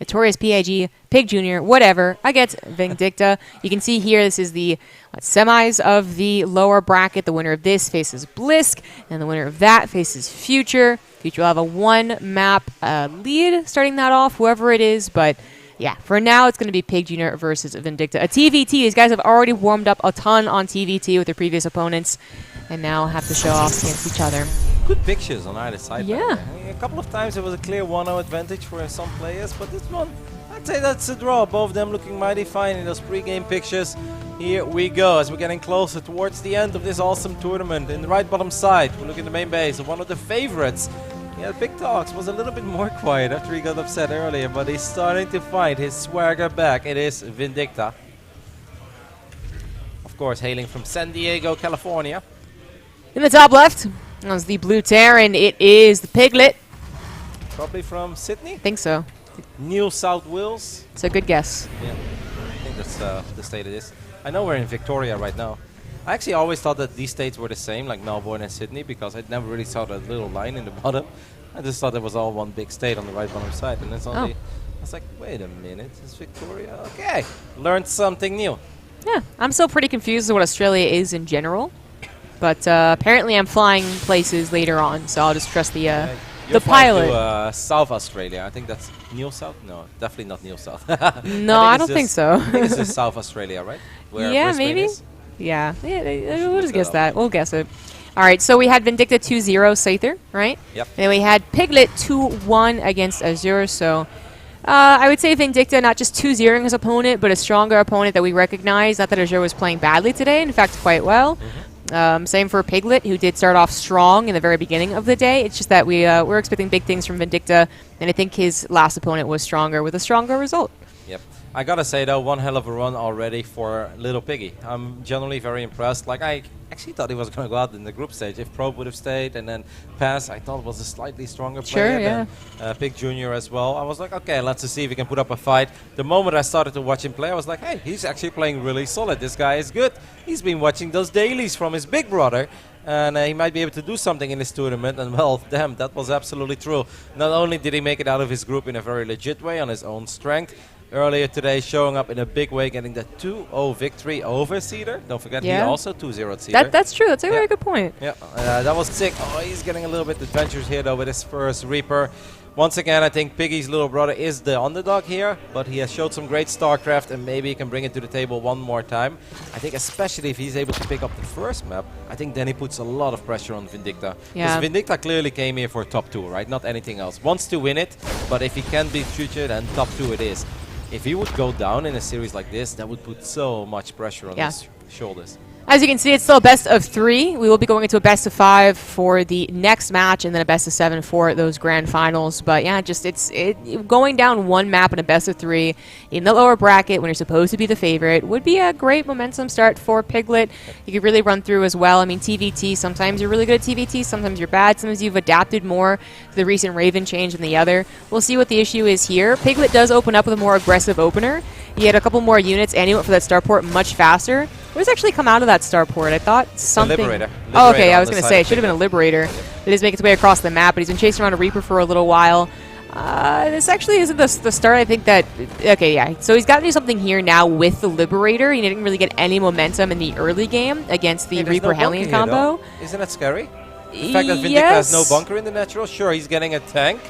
Notorious PIG, PigJunior, whatever, against Vindicta. You can see here, this is the semis of the lower bracket. The winner of this faces Blisk, and the winner of that faces Future. Future will have a one-map lead starting that off, whoever it is, but yeah, for now, it's going to be PigJunior versus Vindicta. A TVT, these guys have already warmed up a ton on TVT with their previous opponents, and now have to show off against each other. Good pictures on either side. Yeah. A couple of times it was a clear 1-0 advantage for some players, but this one, I'd say that's a draw. Both of them looking mighty fine in those pre-game pictures. Here we go, as we're getting closer towards the end of this awesome tournament. In the right bottom side, we look in the main base of one of the favorites. Yeah, Big Talks was a little bit more quiet after he got upset earlier, but he's starting to find his swagger back. It is Vindicta. Of course, hailing from San Diego, California. In the top left, that's the blue Terran. It is the Piglet. Probably from Sydney? I think so. New South Wales. It's a good guess. Yeah, I think that's the state it is. I know we're in Victoria right now. I actually always thought that these states were the same, like Melbourne and Sydney, because I never really saw that little line in the bottom. I just thought it was all one big state on the right bottom side, and it's only. I was like, wait a minute, is Victoria? Okay, learned something new. Yeah, I'm still pretty confused as to what Australia is in general, but apparently I'm flying places later on, so I'll just trust the pilot. To, South Australia, I think that's New South. No, definitely not New South. No, I don't think so. I think it's just South Australia, right? Where yeah, Brisbane maybe. Is. Yeah, we'll just guess that. We'll guess it. All right, so we had Vindicta 2-0 Sather, right? Yep. And then we had Piglet 2-1 against Azure, so I would say Vindicta not just 2-0ing his opponent, but a stronger opponent that we recognize. Not that Azure was playing badly today, in fact, quite well. Same for Piglet, who did start off strong in the very beginning of the day. It's just that we're expecting big things from Vindicta, and I think his last opponent was stronger with a stronger result. Yep. I gotta say though, one hell of a run already for Little Piggy. I'm generally very impressed. Like, I actually thought he was gonna go out in the group stage. If Probe would have stayed and then Pass, I thought was a slightly stronger player than PigJunior as well. I was like, okay, let's see if he can put up a fight. The moment I started to watch him play, I was like, hey, he's actually playing really solid. This guy is good. He's been watching those dailies from his big brother, and he might be able to do something in this tournament, and well, damn, that was absolutely true. Not only did he make it out of his group in a very legit way on his own strength, earlier today showing up in a big way, getting the 2-0 victory over Cedar. Don't forget, he also 2-0'd Cedar. That's true. That's a very good point. Yeah, that was sick. Oh, he's getting a little bit adventurous here, though, with his first Reaper. Once again, I think Piggy's little brother is the underdog here, but he has showed some great StarCraft, and maybe he can bring it to the table one more time. I think especially if he's able to pick up the first map, I think then he puts a lot of pressure on Vindicta. Yeah. Because Vindicta clearly came here for top 2, right? Not anything else. Wants to win it, but if he can beat Future, then top 2 it is. If he would go down in a series like this, that would put so much pressure on his shoulders. As you can see, it's still a best of 3. We will be going into a best of 5 for the next match, and then a best of 7 for those grand finals. But yeah, just going down one map in a best of 3 in the lower bracket when you're supposed to be the favorite would be a great momentum start for Piglet. You could really run through as well. I mean, TVT, sometimes you're really good at TVT, sometimes you're bad. Sometimes you've adapted more to the recent Raven change than the other. We'll see what the issue is here. Piglet does open up with a more aggressive opener. He had a couple more units, and he went for that starport much faster. What has actually come out of that starport? I thought something. Liberator. Oh, okay. I was going to say it should have been a Liberator. It is making its way across the map, but he's been chasing around a Reaper for a little while. This actually isn't the start. I think that. Okay, yeah. So he's got to do something here now with the Liberator. He didn't really get any momentum in the early game against the Reaper Hellion combo. Isn't that scary? The fact that Vindicta has no bunker in the natural. Sure, he's getting a tank.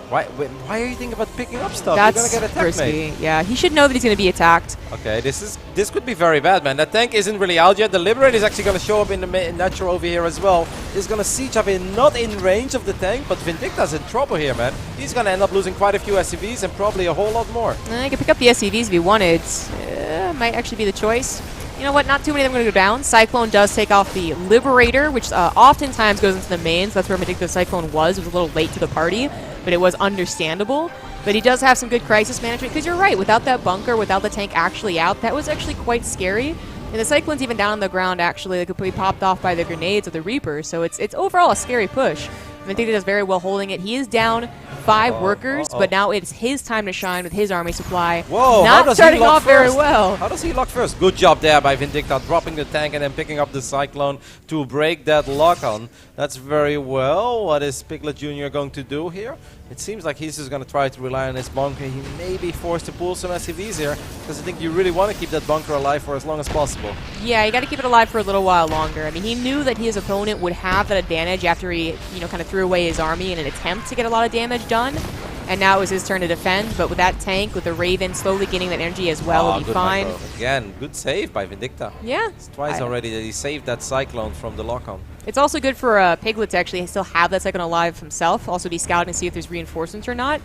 Why are you thinking about picking up stuff? That's You're gonna get attacked, risky. Yeah, he should know that he's going to be attacked. Okay, this could be very bad, man. That tank isn't really out yet. The Liberator is actually going to show up in the natural over here as well. He's going to siege up not in range of the tank, but Vindicta's in trouble here, man. He's going to end up losing quite a few SCVs and probably a whole lot more. He could pick up the SCVs if he wanted. Might actually be the choice. You know what? Not too many of them are going to go down. Cyclone does take off the Liberator, which oftentimes goes into the mains. That's where Vindicta Cyclone was. It was a little late to the party, but it was understandable. But he does have some good crisis management, because you're right. Without that bunker, without the tank actually out, that was actually quite scary. And the Cyclone's even down on the ground, actually. They could be popped off by the grenades of the Reaper. So it's overall a scary push. Vindicta does very well holding it. He is down 5 workers, but now it's his time to shine with his army supply. Whoa, not starting off very well. How does he lock first? Good job there by Vindicta, dropping the tank and then picking up the Cyclone to break that lock on. That's very well. What is PigJunior going to do here? It seems like he's just going to try to rely on his bunker. He may be forced to pull some SCVs here, because I think you really want to keep that bunker alive for as long as possible. Yeah, you got to keep it alive for a little while longer. I mean, he knew that his opponent would have that advantage after he, kind of threw away his army in an attempt to get a lot of damage done. And now it was his turn to defend, but with that tank, with the Raven slowly gaining that energy as well, it'll be fine. Micro. Again, good save by Vindicta. Yeah. It's twice already that he saved that Cyclone from the lock-on. It's also good for Piglet to actually still have that Cyclone alive himself, also be scouting to see if there's reinforcements or not.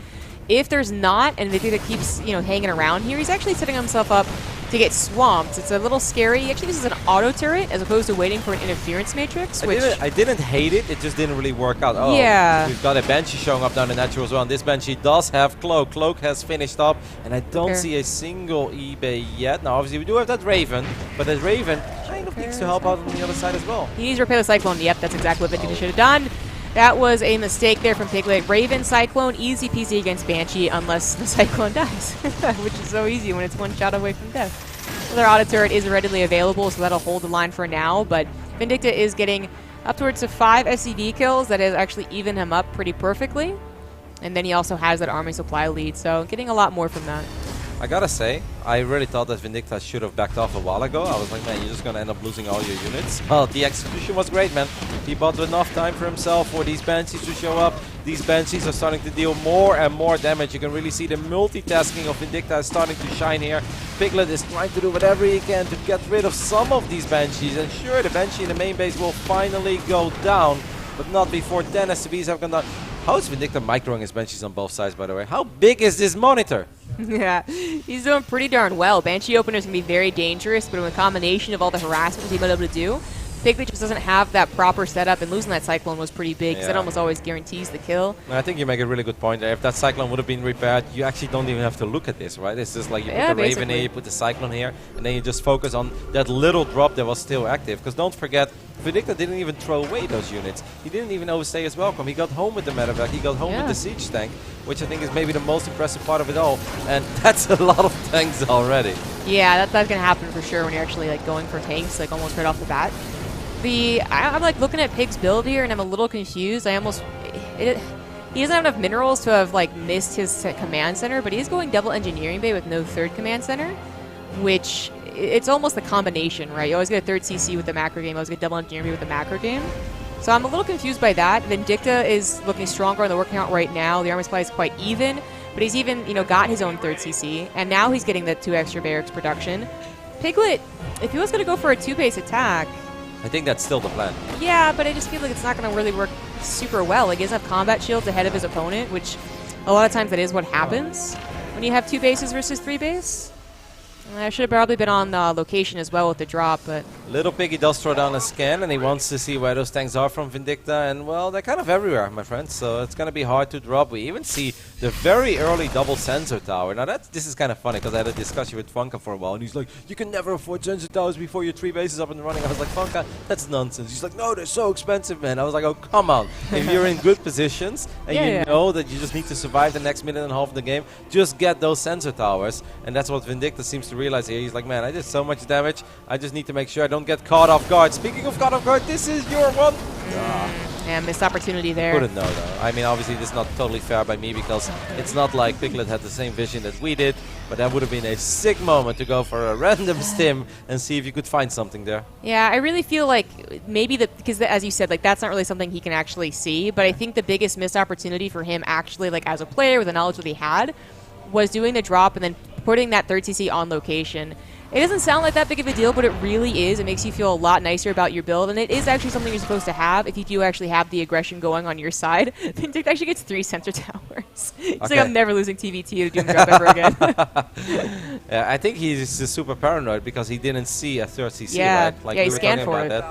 If there's not, and Vindicta keeps, hanging around here, he's actually setting himself up to get swamped. It's a little scary. He actually uses an auto turret as opposed to waiting for an interference matrix. I didn't hate it. It just didn't really work out. Oh, yeah. We've got a Banshee showing up down the natural as well. And this Banshee does have Cloak. Cloak has finished up, and I don't see a single eBay yet. Now, obviously, we do have that Raven, but that Raven kind of needs to help out on the other side as well. He needs to repair the Cyclone. Yep, that's exactly what Vindicta should have done. That was a mistake there from Piglet. Raven, Cyclone, easy peasy against Banshee unless the Cyclone dies, which is so easy when it's one shot away from death. Their auto turret is readily available, so that'll hold the line for now, but Vindicta is getting up towards 5 SCV kills. That has actually evened him up pretty perfectly. And then he also has that army supply lead, so getting a lot more from that. I gotta say, I really thought that Vindicta should have backed off a while ago. I was like, man, you're just gonna end up losing all your units. Well, the execution was great, man. He bought enough time for himself for these Banshees to show up. These Banshees are starting to deal more and more damage. You can really see the multitasking of Vindicta is starting to shine here. Piglet is trying to do whatever he can to get rid of some of these Banshees. And sure, the Banshee in the main base will finally go down, but not before 10 SCVs have gone down. How is Vindicta microing his Banshees on both sides, by the way? How big is this monitor? Yeah, he's doing pretty darn well. Banshee openers can be very dangerous, but with a combination of all the harassment he's been able to do, Piglet just doesn't have that proper setup, and losing that Cyclone was pretty big, because that almost always guarantees the kill. I think you make a really good point there. If that Cyclone would have been repaired, you actually don't even have to look at this, right? It's just like you put the Raven here, you put the Cyclone here, and then you just focus on that little drop that was still active. Because don't forget, Vindicta didn't even throw away those units. He didn't even overstay his welcome. He got home with the medevac, he got home with the siege tank, which I think is maybe the most impressive part of it all. And that's a lot of tanks already. Yeah, that's going to happen for sure when you're actually going for tanks, almost right off the bat. I'm looking at Pig's build here, and I'm a little confused. He doesn't have enough minerals to have missed his command center, but he's going double engineering bay with no third command center, which it's almost the combination, right? You always get a third CC with the macro game, you always get double engineering bay with the macro game. So I'm a little confused by that. Vindicta is looking stronger on the work count right now. The army supply is quite even, but he's even got his own third CC, and now he's getting the 2 extra barracks production. Piglet, if he was going to go for a 2-base attack, I think that's still the plan. Yeah, but I just feel like it's not going to really work super well. He doesn't have combat shields ahead of his opponent, which a lot of times that is what happens when you have 2 bases versus 3 base. I should have probably been on location as well with the drop, but... Little Piggy does throw down a scan, and he wants to see where those tanks are from Vindicta, and, well, they're kind of everywhere, my friends, so it's going to be hard to drop. We even see the very early double sensor tower. Now, this is kind of funny, because I had a discussion with Funka for a while, and he's like, you can never afford sensor towers before your 3 bases up and running. I was like, Funka, that's nonsense. He's like, no, they're so expensive, man. I was like, oh, come on. If you're in good positions, and you know that you just need to survive the next minute and a half of the game, just get those sensor towers, and that's what Vindicta seems to realize here. He's like, man, I did so much damage. I just need to make sure I don't get caught off guard. Speaking of caught off guard, this is your one. Yeah, missed opportunity there. Couldn't know, though. I mean, obviously, this is not totally fair by me because it's not like Piglet had the same vision that we did, but that would have been a sick moment to go for a random stim and see if you could find something there. Yeah, I really feel like maybe because as you said, that's not really something he can actually see, but I think the biggest missed opportunity for him actually, as a player with the knowledge that he had, was doing the drop and then putting that third CC on location. It doesn't sound like that big of a deal, but it really is. It makes you feel a lot nicer about your build, and it is actually something you're supposed to have if you do actually have the aggression going on your side. Vindicta actually gets 3 sensor towers. It's like, I'm never losing TVT to Doom Drop ever again. Yeah, I think he's super paranoid because he didn't see a third CC, right? He scanned for it.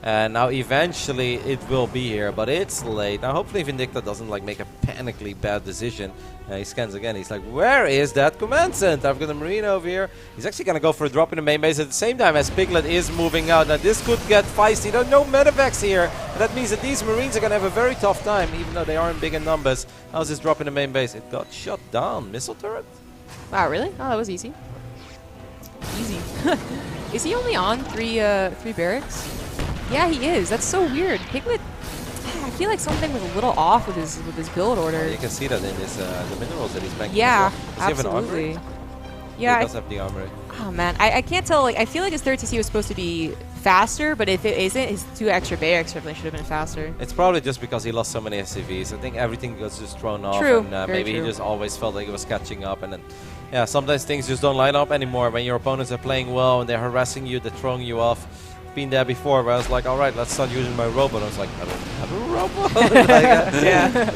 And now eventually it will be here, but it's late. Now hopefully Vindicta doesn't make a panically bad decision. He scans again. He's like, where is that command center? I've got a Marine over here. He's actually going to go for a drop in the main base at the same time as Piglet is moving out. Now this could get feisty. There are no medevacs here. And that means that these Marines are going to have a very tough time, even though they aren't big in numbers. How's this drop in the main base? It got shot down. Missile turret? Wow, really? Oh, that was easy. Easy. Is he only on three barracks? Yeah, he is. That's so weird. Piglet feel like something was a little off with his build order. You can see that in his the minerals that he's banking. Yeah, as well. Does he have an absolutely. armory? Yeah, He does have the armory. oh man, I can't tell. Like, I feel like his third CC was supposed to be faster, but if it isn't, his 2 extra Bayek certainly should have been faster. It's probably just because he lost so many SCVs. I think everything was just thrown off. True, And very maybe true. he just always felt like he was catching up. And then, yeah, sometimes things just don't line up anymore when your opponents are playing well and they're harassing you, they're throwing you off. Been there before where I was like, all right, let's start using my robot. I was like, I don't have a robot. Yeah.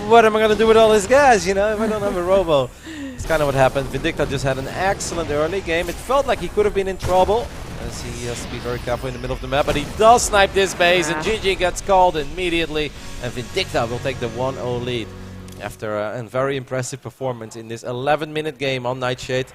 What am I going to do with all these guys, you know, if I don't have a robo? It's kind of what happened. Vindicta just had an excellent early game. It felt like he could have been in trouble, as he has to be very careful in the middle of the map, but he does snipe this base, and GG gets called immediately, and Vindicta will take the 1-0 lead after a very impressive performance in this 11-minute game on Nightshade.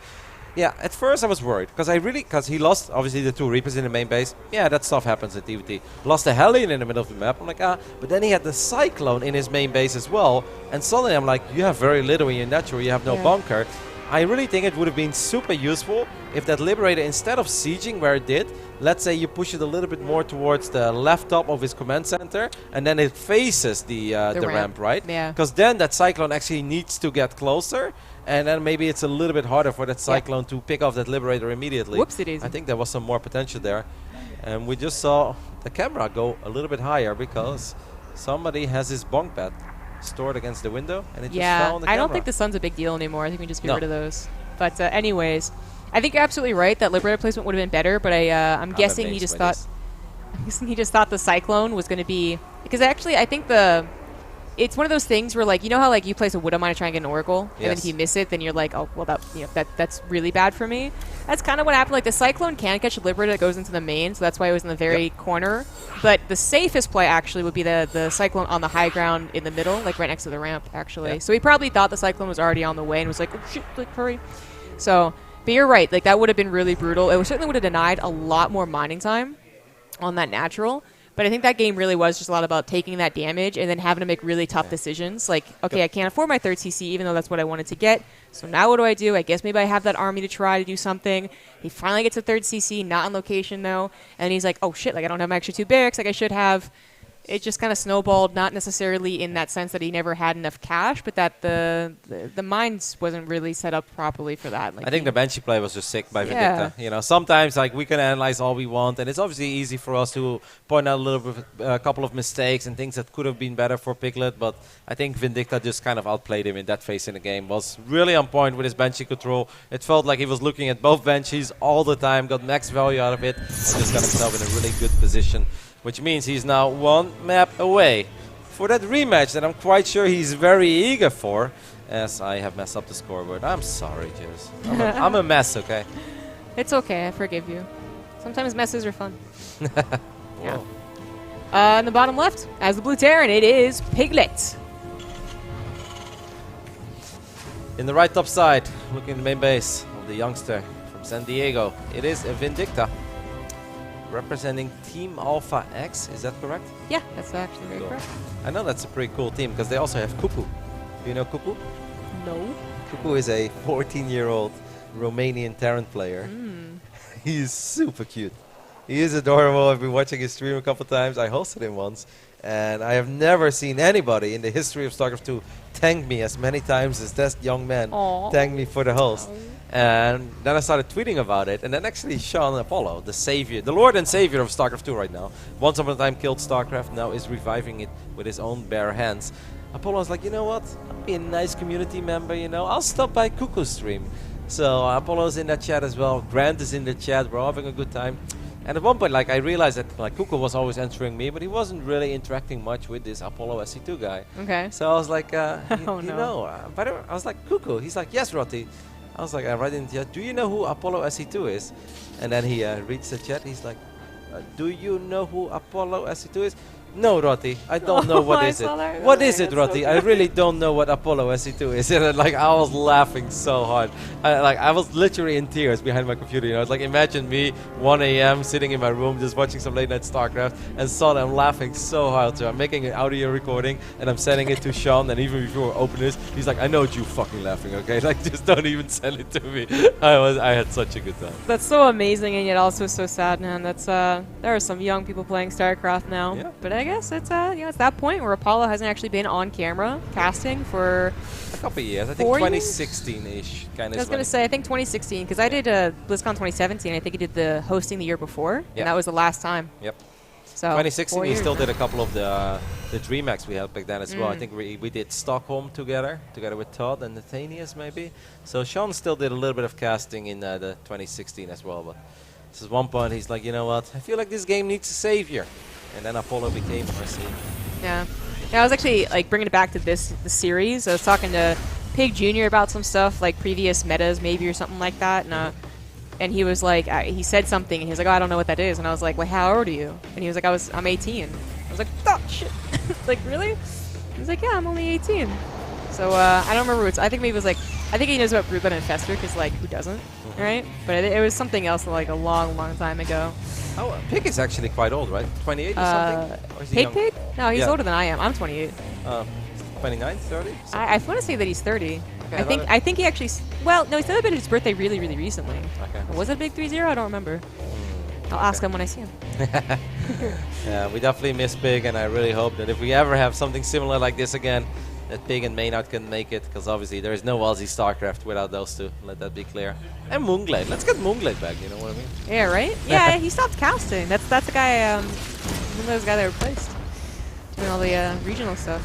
Yeah, at first I was worried, because he lost, obviously, the 2 Reapers in the main base. Yeah, that stuff happens at TVT. Lost the Hellion in the middle of the map. I'm like, but then he had the Cyclone in his main base as well. And suddenly I'm like, you have very little in your natural, you have no bunker. I really think it would have been super useful if that Liberator, instead of sieging where it did, let's say you push it a little bit more towards the left top of his command center, and then it faces the ramp, right? Yeah. Because then that Cyclone actually needs to get closer, and then maybe it's a little bit harder for that Cyclone to pick off that Liberator immediately. Whoopsie-daisy. I think there was some more potential there. And we just saw the camera go a little bit higher because somebody has his bunk bed stored against the window, and it just fell on the camera. I don't think the sun's a big deal anymore. I think we just get rid of those. But anyways, I think you're absolutely right that Liberator placement would have been better, but I'm guessing he just thought... I'm guessing he just thought the Cyclone was going to be... Because actually, I think it's one of those things where, like, you know how, like, you place a Wood Mine to try and get an Oracle, and then if you miss it, then you're like, oh, well, that's really bad for me. That's kind of what happened. Like, the Cyclone can catch a Liberator that goes into the main, so that's why it was in the very corner. But the safest play, actually, would be the Cyclone on the high ground in the middle, like, right next to the ramp, actually. So he probably thought the Cyclone was already on the way and was like, oh, shit, like, hurry. So, but you're right. Like, that would have been really brutal. It certainly would have denied a lot more mining time on that natural. But I think that game really was just a lot about taking that damage and then having to make really tough decisions. Like, okay, I can't afford my 3rd CC, even though that's what I wanted to get. So now what do? I guess maybe I have that army to try to do something. He finally gets a 3rd CC, not on location, though. And he's like, oh, shit, like, I don't have my extra 2 barracks like I should have. It just kind of snowballed, not necessarily in that sense that he never had enough cash, but that the mines wasn't really set up properly for that. Like, I think the Banshee play was just sick by Vindicta. You know, sometimes like we can analyze all we want, and it's obviously easy for us to point out a couple of mistakes and things that could have been better for Piglet. But I think Vindicta just kind of outplayed him in that phase in the game. Was really on point with his Banshee control. It felt like he was looking at both Banshees all the time, got max value out of it, and just got himself in a really good position. Which means he's now 1 map away for that rematch that I'm quite sure he's very eager for, as I have messed up the scoreboard. I'm sorry, Jez. I'm a mess, okay? It's okay. I forgive you. Sometimes messes are fun. Yeah. In the bottom left, as the Blue Terran, it is Piglet. In the right top side, looking at the main base of the youngster from San Diego, it is a Vindicta. Representing Team Alpha X, is that correct? Yeah, that's actually very correct. I know that's a pretty cool team because they also have Cuckoo. Do you know Cuckoo? No. Cuckoo is a 14-year-old Romanian Terran player. He's super cute. He is adorable. I've been watching his stream a couple times. I hosted him once. And I have never seen anybody in the history of StarCraft 2 thank me as many times as that young man thanked me for the host. And then I started tweeting about it, and then actually Sean Apollo, the savior, the lord and savior of StarCraft 2 right now, once upon a time killed StarCraft, now is reviving it with his own bare hands. Apollo was like, you know what, I'll be a nice community member, you know, I'll stop by Cuckoo's stream. So Apollo's in that chat as well, Grant is in the chat, we're all having a good time. And at one point, like, I realized that like Cuckoo was always answering me, but he wasn't really interacting much with this Apollo SC2 guy. Okay. So I was like, oh, you know, by the way, I was like, Cuckoo. He's like, yes, Rotti. I was like, I right in the chat, do you know who Apollo SC2 is? And then he reads the chat. He's like, do you know who Apollo SC2 is? No, Rotti, I don't know what is it. What is it, Rotti? I really don't know what Apollo SC2 is. And like, I was laughing so hard. I was literally in tears behind my computer. You know, it's like, imagine me 1 a.m. sitting in my room just watching some late night StarCraft, and suddenly I'm laughing so hard. So I'm making an audio recording and I'm sending it to Sean. And even before we open this, he's like, I know you fucking laughing, okay? Like, just don't even send it to me. I had such a good time. That's so amazing and yet also so sad, man. That's there are some young people playing StarCraft now. Yeah. But I guess it's it's that point where Apollo hasn't actually been on camera casting for a couple of years. I think 2016-ish kind of. I was going to say, I think 2016, because I did BlizzCon 2017. I think he did the hosting the year before, and that was the last time. Yep. So 2016, he still did a couple of the DreamHacks we had back then as well. I think we did Stockholm together with Todd and Nathanias maybe. So Sean still did a little bit of casting in the 2016 as well. But this is one point he's like, you know what? I feel like this game needs a savior. And then Apollo became RC. Yeah. I was actually like bringing it back to the series. I was talking to PigJunior about some stuff, like previous metas maybe or something like that. And he was like, he said something, and he was like, oh, I don't know what that is. And I was like, well, how old are you? And he was like, I'm 18. I was like, oh, shit. Like, really? He was like, yeah, I'm only 18. So, I don't remember what I think maybe it was like, I think he knows about Ruben and Fester, because, like, who doesn't, right? But it was something else, like, a long, long time ago. Oh, Pig is actually quite old, right? 28 or something? Or is he young? Pig? No, he's older than I am. I'm 28. 29, 30? I want to say that he's 30. Okay, I think he actually. Well, no, he celebrated his birthday really, really recently. Okay. Was it a big 3-0? I don't remember. I'll ask him when I see him. Yeah, we definitely miss Pig, and I really hope that if we ever have something similar like this again, that Pig and Maynard can make it, because obviously there is no Aussie StarCraft without those two. Let that be clear. And Moonglade. Let's get Moonglade back. You know what I mean? Yeah, right. Yeah, he stopped casting. That's the guy. Those guy that replaced doing all the regional stuff.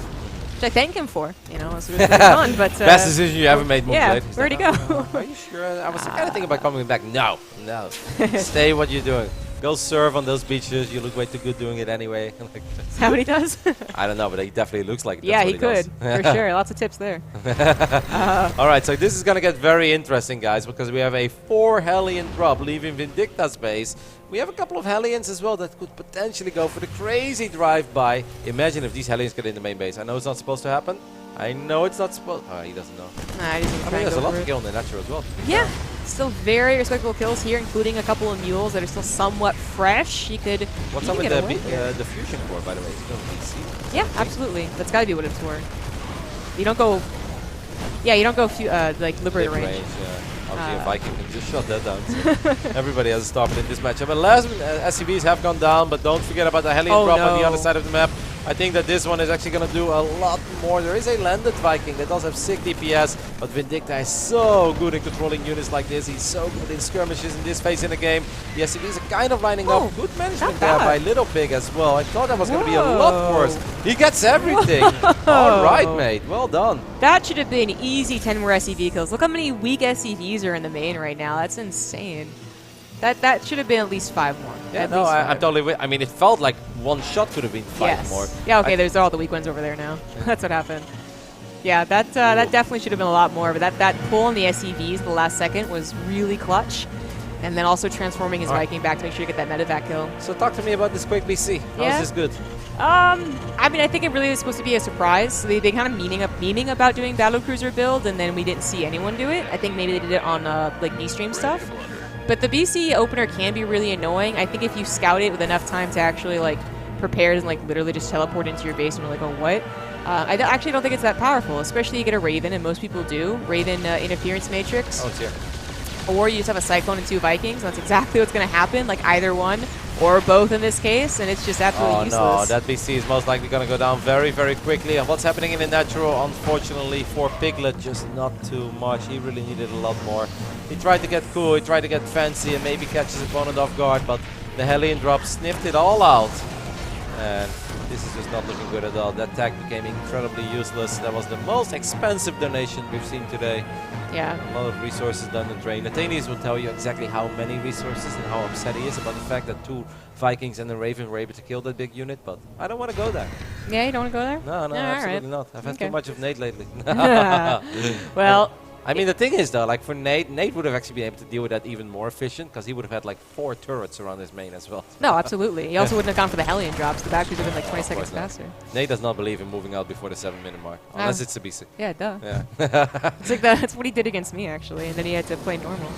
Which I thank him for. You know, it was really fun. But best decision you ever made, Moonglade. Yeah, where'd he go? Are you sure? I was kind of thinking about coming back. No. Stay what you're doing. Go surf on those beaches. You look way too good doing it anyway. Is that what he does? I don't know, but he definitely looks like it. Yeah, he could. For sure. Lots of tips there. All right, so this is going to get very interesting, guys, because we have a 4 Hellion drop leaving Vindicta's base. We have a couple of Hellions as well that could potentially go for the crazy drive-by. Imagine if these Hellions get in the main base. I know it's not supposed to happen. I know it's not supposed. Oh, he doesn't know. Nah, he doesn't. I mean, there's a lot to kill in the Nature as well. Yeah. Still very respectable kills here, including a couple of mules that are still somewhat fresh. He could. What's up with the fusion core, by the way? Is it going to BC? Yeah, absolutely. That's got to be what it's for. You don't go. Yeah, you don't go like Liberator range. Obviously, a Viking can just shut that down. So everybody has stopped in this matchup. And last SCVs have gone down, but don't forget about the Hellion drop on the other side of the map. I think that this one is actually going to do a lot more. There is a landed Viking that does have sick DPS, but Vindicta is so good in controlling units like this. He's so good in skirmishes in this phase in the game. The SCVs are kind of lining up. Good management there by Little Pig as well. I thought that was going to be a lot worse. He gets everything. All right, mate. Well done. That should have been easy 10 more SCV kills. Look how many weak SCVs are in the main right now. That's insane. That should have been at least 5 more. Yeah, no, I'm totally with. I mean, it felt like one shot could have been 5 more. Yeah, okay, there's all the weak ones over there now. That's what happened. Yeah, that definitely should have been a lot more, but that pull on the SCVs the last second was really clutch. And then also transforming his Viking back to make sure you get that medevac kill. So talk to me about this quick BC. How is this good? I mean, I think it really is supposed to be a surprise. So they kind of memeing about doing battlecruiser build, and then we didn't see anyone do it. I think maybe they did it on like D-Stream stuff. But the BC opener can be really annoying. I think if you scout it with enough time to actually like prepare and like literally just teleport into your base and you're like, oh, what? I actually don't think it's that powerful, especially you get a Raven, and most people do. Raven Interference Matrix. Oh, it's here. Or you just have a Cyclone and 2 Vikings, and that's exactly what's going to happen, like either one or both in this case, and it's just absolutely useless. Oh no, that BC is most likely going to go down very, very quickly. And what's happening in the natural, unfortunately, for Piglet, just not too much. He really needed a lot more. He tried to get cool, he tried to get fancy, and maybe catch his opponent off guard, but the Hellion drop sniffed it all out. And this is just not looking good at all. That tag became incredibly useless. That was the most expensive donation we've seen today. Yeah. A lot of resources done the drain. Nathanias will tell you exactly how many resources and how upset he is about the fact that 2 Vikings and a Raven were able to kill that big unit, but I don't want to go there. Yeah, you don't want to go there? No, absolutely not. I've had too much of Nate lately. Well, I mean, the thing is, though, like for Nate would have actually been able to deal with that even more efficient, because he would have had like 4 turrets around his main as well. No, absolutely. He also wouldn't have gone for the Hellion drops. The back would have been like 20 seconds faster. Nate does not believe in moving out before the 7-minute mark, unless it's a BC. Yeah, duh. Yeah. It's like that's what he did against me, actually, and then he had to play normal.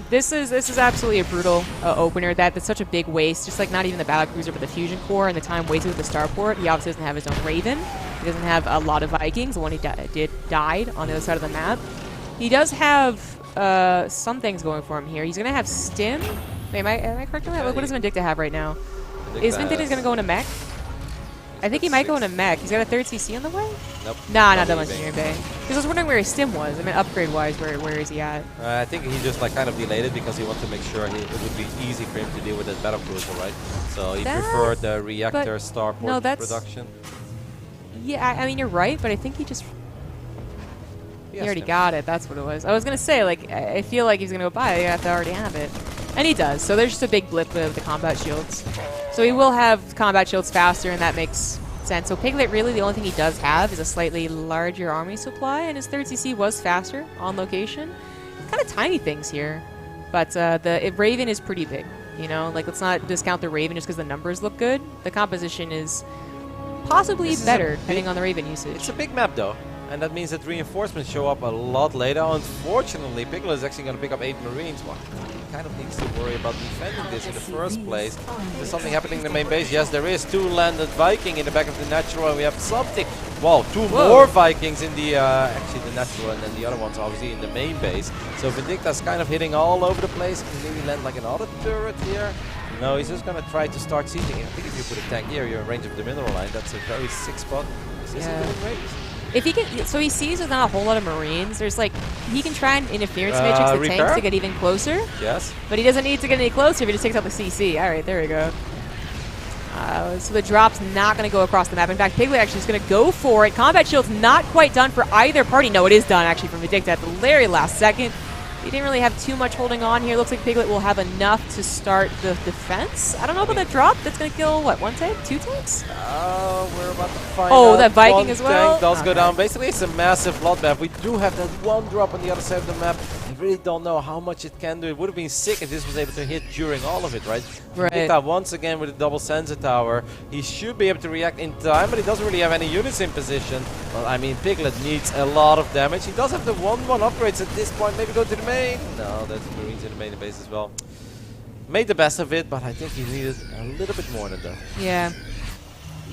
This is absolutely a brutal opener. That's such a big waste. Just like not even the battlecruiser, but the fusion core and the time wasted with the starport. He obviously doesn't have his own Raven. He doesn't have a lot of Vikings. The one he died on the other side of the map. He does have some things going for him here. He's gonna have Stim. Wait, am I correct on that? What does Vindicta have right now? Is Vindicta gonna go into mech? I think he might go in a mech. He's got a 3rd CC on the way? Nope. Nah, not double engineering bay. Because I was wondering where his stim was. I mean, upgrade-wise, where is he at? I think he just like kind of delayed it because he wanted to make sure it would be easy for him to deal with that battle cruiser, right? So he preferred the reactor starport production. Yeah, I mean, you're right, but I think he just... He already got it. That's what it was. I was going to say, like, I feel like he's going to go buy it. You have to already have it. And he does. So there's just a big blip of the combat shields. So he will have combat shields faster, and that makes sense. So Piglet, really, the only thing he does have is a slightly larger army supply, and his 3rd CC was faster on location. Kind of tiny things here. But the Raven is pretty big. You know, like, let's not discount the Raven just because the numbers look good. The composition is possibly better, depending on the Raven usage. It's a big map, though. And that means that reinforcements show up a lot later. Unfortunately, Piglet is actually going to pick up 8 Marines. Well, he kind of needs to worry about defending this in the first place. There's something happening in the main base. Yes, there is 2 landed Viking in the back of the natural. And we have something. Wow, 2 more Vikings in the, actually the natural, and then the other ones obviously in the main base. So Vindicta's kind of hitting all over the place. Can maybe land like another turret here. No, he's just going to try to start sieging. I think if you put a tank here, you're in range of the mineral line. That's a very sick spot. Is this a good range? If he can, so he sees there's not a whole lot of Marines. There's like, he can try an interference matrix the tanks to get even closer. Yes. But he doesn't need to get any closer if he just takes out the CC. All right, there we go. So the drop's not going to go across the map. In fact, Piglet actually is going to go for it. Combat shield's not quite done for either party. No, it is done actually from Vindicta at the very last second. He didn't really have too much holding on here. Looks like Piglet will have enough to start the defense. I don't know about that drop. That's going to kill, what, 1 tank? 2 tanks? We're about to find out. Oh, that Viking 1 as well? Tank does go down. Basically, it's a massive bloodbath. We do have that 1 drop on the other side of the map. I really don't know how much it can do. It would have been sick if this was able to hit during all of it, right? Vindicta once again with a double sensor tower. He should be able to react in time, but he doesn't really have any units in position. Well, I mean, Piglet needs a lot of damage. He does have the 1-1 upgrades at this point. Maybe go to the main. No, there's Marines in the main base as well. Made the best of it, but I think he needed a little bit more than that. Yeah.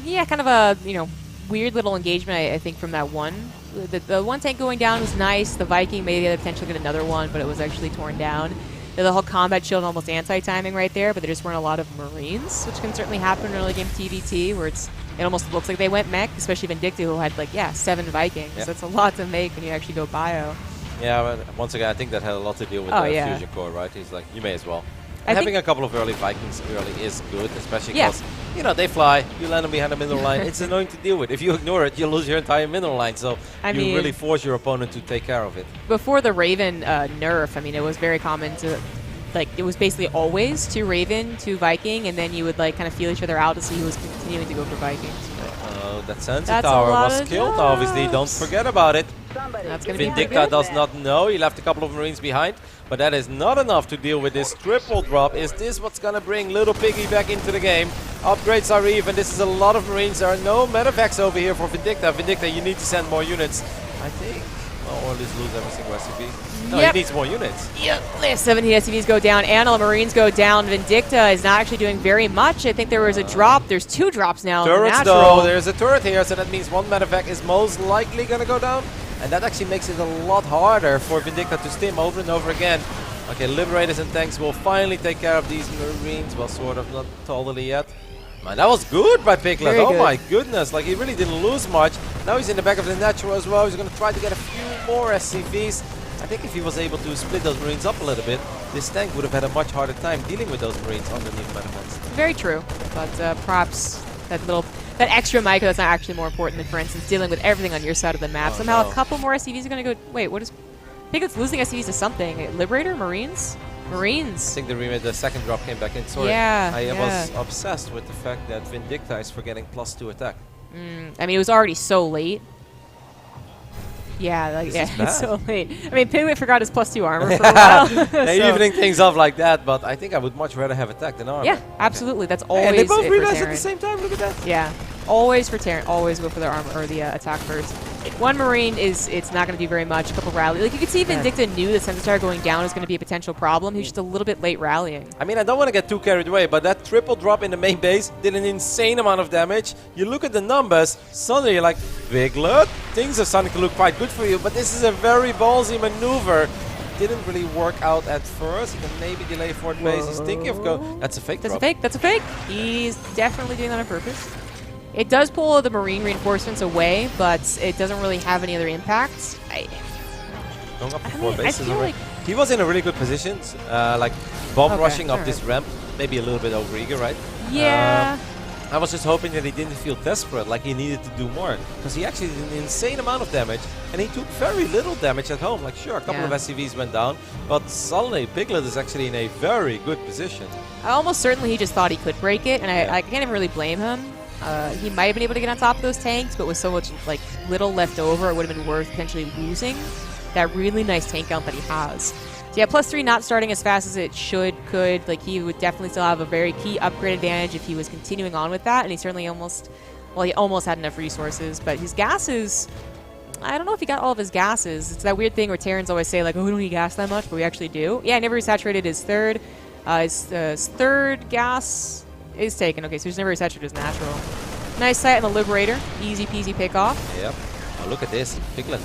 Yeah, kind of a, you know, weird little engagement, I think, from that one. The 1 tank going down was nice. The Viking maybe potentially get another one, but it was actually torn down. The whole combat shield almost anti-timing right there, but there just weren't a lot of Marines, which can certainly happen in early game TVT, where it almost looks like they went mech, especially Vindicta, who had like, 7 Vikings. Yep. That's a lot to make when you actually go bio. Yeah, but once again, I think that had a lot to do with the fusion core, right? He's like, you may as well. Having a couple of early Vikings early is good, especially because, you know, they fly, you land them behind the mineral line. It's annoying to deal with. If you ignore it, you lose your entire mineral line. So you really force your opponent to take care of it. Before the Raven nerf, I mean, it was very common to, like, it was basically always 2 Raven, 2 Viking, and then you would, like, kind of feel each other out to see who was continuing to go for Vikings. That sensor tower was killed, obviously. Don't forget about it. Vindicta does not know. He left a couple of Marines behind, but that is not enough to deal with this triple drop. Is this what's going to bring Little Piggy back into the game? Upgrades are even. This is a lot of Marines. There are no medevacs over here for Vindicta. Vindicta, you need to send more units, I think. Or at least lose every single SCV. No, he needs more units. Yep, there's 17 SCVs go down, and all the Marines go down. Vindicta is not actually doing very much. I think there was a drop. There's 2 drops now. Turrets, though. There's a turret here, so that means 1 medevac is most likely going to go down. And that actually makes it a lot harder for Vindicta to stim over and over again. Okay, Liberators and tanks will finally take care of these Marines. Well, sort of, not totally yet. Man, that was good by Piglet. Oh my goodness, like he really didn't lose much. Now he's in the back of the natural as well. He's going to try to get a few more SCVs. I think if he was able to split those Marines up a little bit, this tank would have had a much harder time dealing with those Marines underneath Manifest. Very true, but perhaps that extra micro that's not actually more important than, for instance, dealing with everything on your side of the map. Somehow a couple more SCVs are going to go... Wait, what is... Piglet's losing SCVs to something. Liberator? Marines? Marines. I think the second drop came back in. Sorry, I was obsessed with the fact that Vindicta is forgetting +2 attack. I mean, it was already so late. Yeah, like, it's so late. I mean, Piglet forgot his +2 armor for a while. They're evening things off like that, but I think I would much rather have attack than armor. Yeah, absolutely. That's always and they both realize at the same time. Look at that. Yeah. Always for Terran, always go for their armor or the attack first. 1 Marine it's not going to do very much. A couple rally. Like you can see Vindicta knew the sensor tower going down is going to be a potential problem. He's just a little bit late rallying. I mean, I don't want to get too carried away, but that triple drop in the main base did an insane amount of damage. You look at the numbers, suddenly you're like, Piglet, things are starting to look quite good for you, but this is a very ballsy maneuver. Didn't really work out at first. He can maybe delay fourth base. He's thinking of go. That's a fake drop. That's a fake. That's a fake. He's definitely doing that on purpose. It does pull the Marine reinforcements away, but it doesn't really have any other impacts. Going up to I 4 mean, bases I feel already. like He was in a really good position, like bomb Okay, rushing up alright. this ramp, maybe a little bit overeager, right? yeah. I was just hoping that he didn't feel desperate, like he needed to do more, because he actually did an insane amount of damage, and he took very little damage at home. Like, sure, a couple Yeah. of SCVs went down, but suddenly Piglet is actually in a very good position. Almost certainly he just thought he could break it, and Yeah. I can't even really blame him. He might have been able to get on top of those tanks, but with so much like little left over, it would have been worth potentially losing that really nice tank count that he has. So yeah, +3 not starting as fast as it could. Like, he would definitely still have a very key upgrade advantage if he was continuing on with that, and he certainly almost had enough resources, but his gases, I don't know if he got all of his gases. It's that weird thing where Terrans always say, like, oh, we don't need gas that much, but we actually do. Yeah, never saturated his third. His third gas is taken. Okay, so he's never saturated his natural. Nice sight on the Liberator. Easy peasy pick off. Yep. Oh, look at this. Piglet.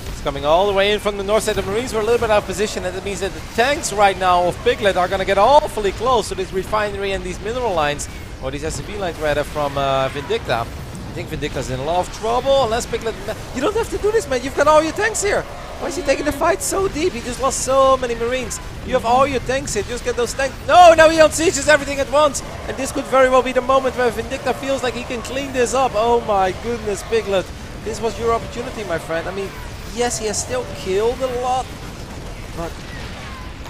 It's coming all the way in from the north side. The Marines were a little bit out of position, and that means that the tanks right now of Piglet are going to get awfully close to this refinery and these mineral lines, or these SCV lines rather, from Vindicta. I think Vindicta's in a lot of trouble, unless Piglet... You don't have to do this, man. You've got all your tanks here. Why is he taking the fight so deep? He just lost so many Marines. You have all your tanks here. Just get those tanks. No, now he unsieges everything at once. And this could very well be the moment where Vindicta feels like he can clean this up. Oh my goodness, Piglet. This was your opportunity, my friend. I mean, yes, he has still killed a lot, but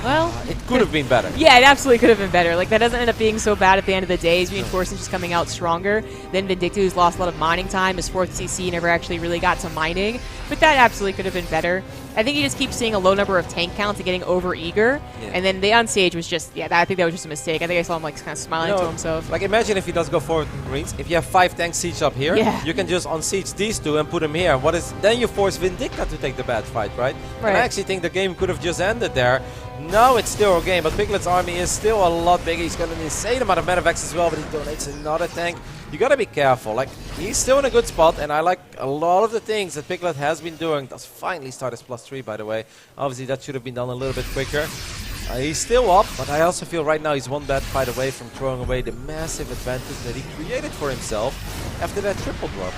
Well, it could have been better. yeah, it absolutely could have been better. Like, that doesn't end up being so bad at the end of the day. His reinforcements just coming out stronger than Vindicta, who's lost a lot of mining time. His 4th CC never actually really got to mining, but that absolutely could have been better. I think he just keeps seeing a low number of tank counts and getting over-eager, and then the unsage was just, yeah, I think that was just a mistake. I think I saw him, like, kind of smiling to himself. Like, imagine if he does go forward with Marines. If you have 5 tanks siege up here, Yeah. you can just unsiege these 2 and put them here. Then you force Vindicta to take the bad fight, right? Right. And I actually think the game could have just ended there. No, it's still a game, but Piglet's army is still a lot bigger. He's got an insane amount of medevacs as well, but he donates another tank. You gotta be careful. Like, he's still in a good spot, and I like a lot of the things that Piglet has been doing. Does finally start his +3, by the way. Obviously, that should have been done a little bit quicker. He's still up, but I also feel right now he's one bad fight away from throwing away the massive advantage that he created for himself after that triple drop.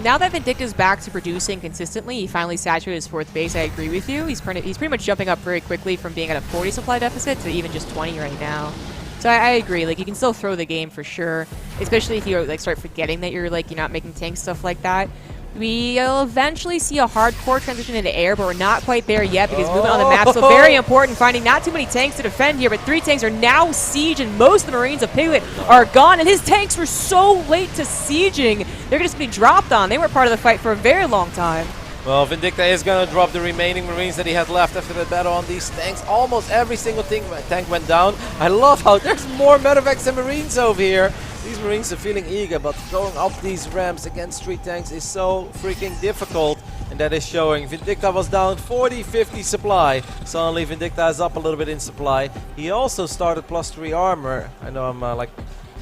Now that Vindicta's back to producing consistently, he finally saturated his 4th base. I agree with you. He's pretty much jumping up very quickly from being at a 40 supply deficit to even just 20 right now. So I agree. Like, you can still throw the game for sure, especially if you like start forgetting that you're not making tanks, stuff like that. We'll eventually see a hardcore transition into air, but we're not quite there yet because movement on the map. So very important, finding not too many tanks to defend here, but 3 tanks are now sieged, and most of the Marines of Piglet are gone, and his tanks were so late to sieging. They're just going to be dropped on. They were part of the fight for a very long time. Well, Vindicta is going to drop the remaining Marines that he had left after the battle on these tanks. Almost every single tank went down. I love how there's more medevacs than Marines over here. These Marines are feeling eager, but going up these ramps against 3 tanks is so freaking difficult. And that is showing. Vindicta was down 40-50 supply. Suddenly Vindicta is up a little bit in supply. He also started +3 armor. I know I'm like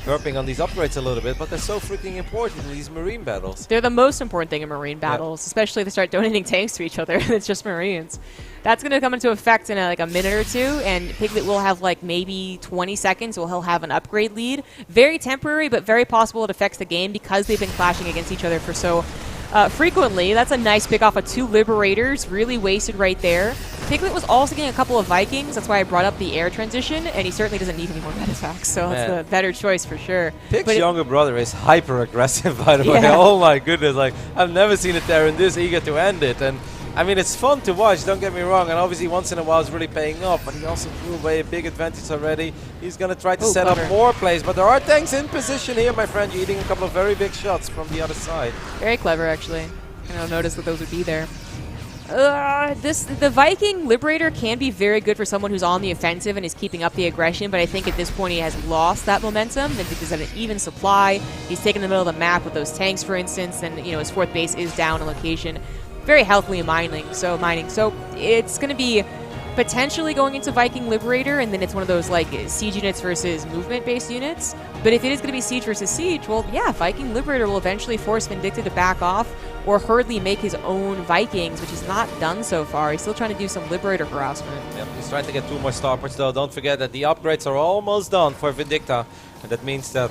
harping on these upgrades a little bit, but they're so freaking important in these Marine battles. They're the most important thing in Marine battles, especially if they start donating tanks to each other and it's just Marines. That's going to come into effect in like a minute or two, and Piglet will have like maybe 20 seconds, so he'll have an upgrade lead. Very temporary, but very possible it affects the game because they've been clashing against each other for so frequently. That's a nice pick off of 2 Liberators, really wasted right there. Piglet was also getting a couple of Vikings, that's why I brought up the air transition, and he certainly doesn't need any more medevacts, so that's the better choice for sure. Pig's younger brother is hyper aggressive, by the way. Oh my goodness, like, I've never seen a Terran this eager to end it, and I mean, it's fun to watch, don't get me wrong, and obviously once in a while it's really paying off, but he also threw away a big advantage already. He's going to try to set up more plays, but there are tanks in position here, my friend. You're eating a couple of very big shots from the other side. Very clever, actually. I don't notice that those would be there. The Viking Liberator can be very good for someone who's on the offensive and is keeping up the aggression, but I think at this point he has lost that momentum. And because of an even supply, he's taken the middle of the map with those tanks, for instance, and his 4th base is down on location. Very healthily mining, so it's going to be potentially going into Viking Liberator, and then it's one of those like siege units versus movement-based units. But if it is going to be siege versus siege, well, yeah, Viking Liberator will eventually force Vindicta to back off or hurriedly make his own Vikings, which he's not done so far. He's still trying to do some Liberator harassment. Yep, he's trying to get 2 more starports though. Don't forget that the upgrades are almost done for Vindicta, and that means that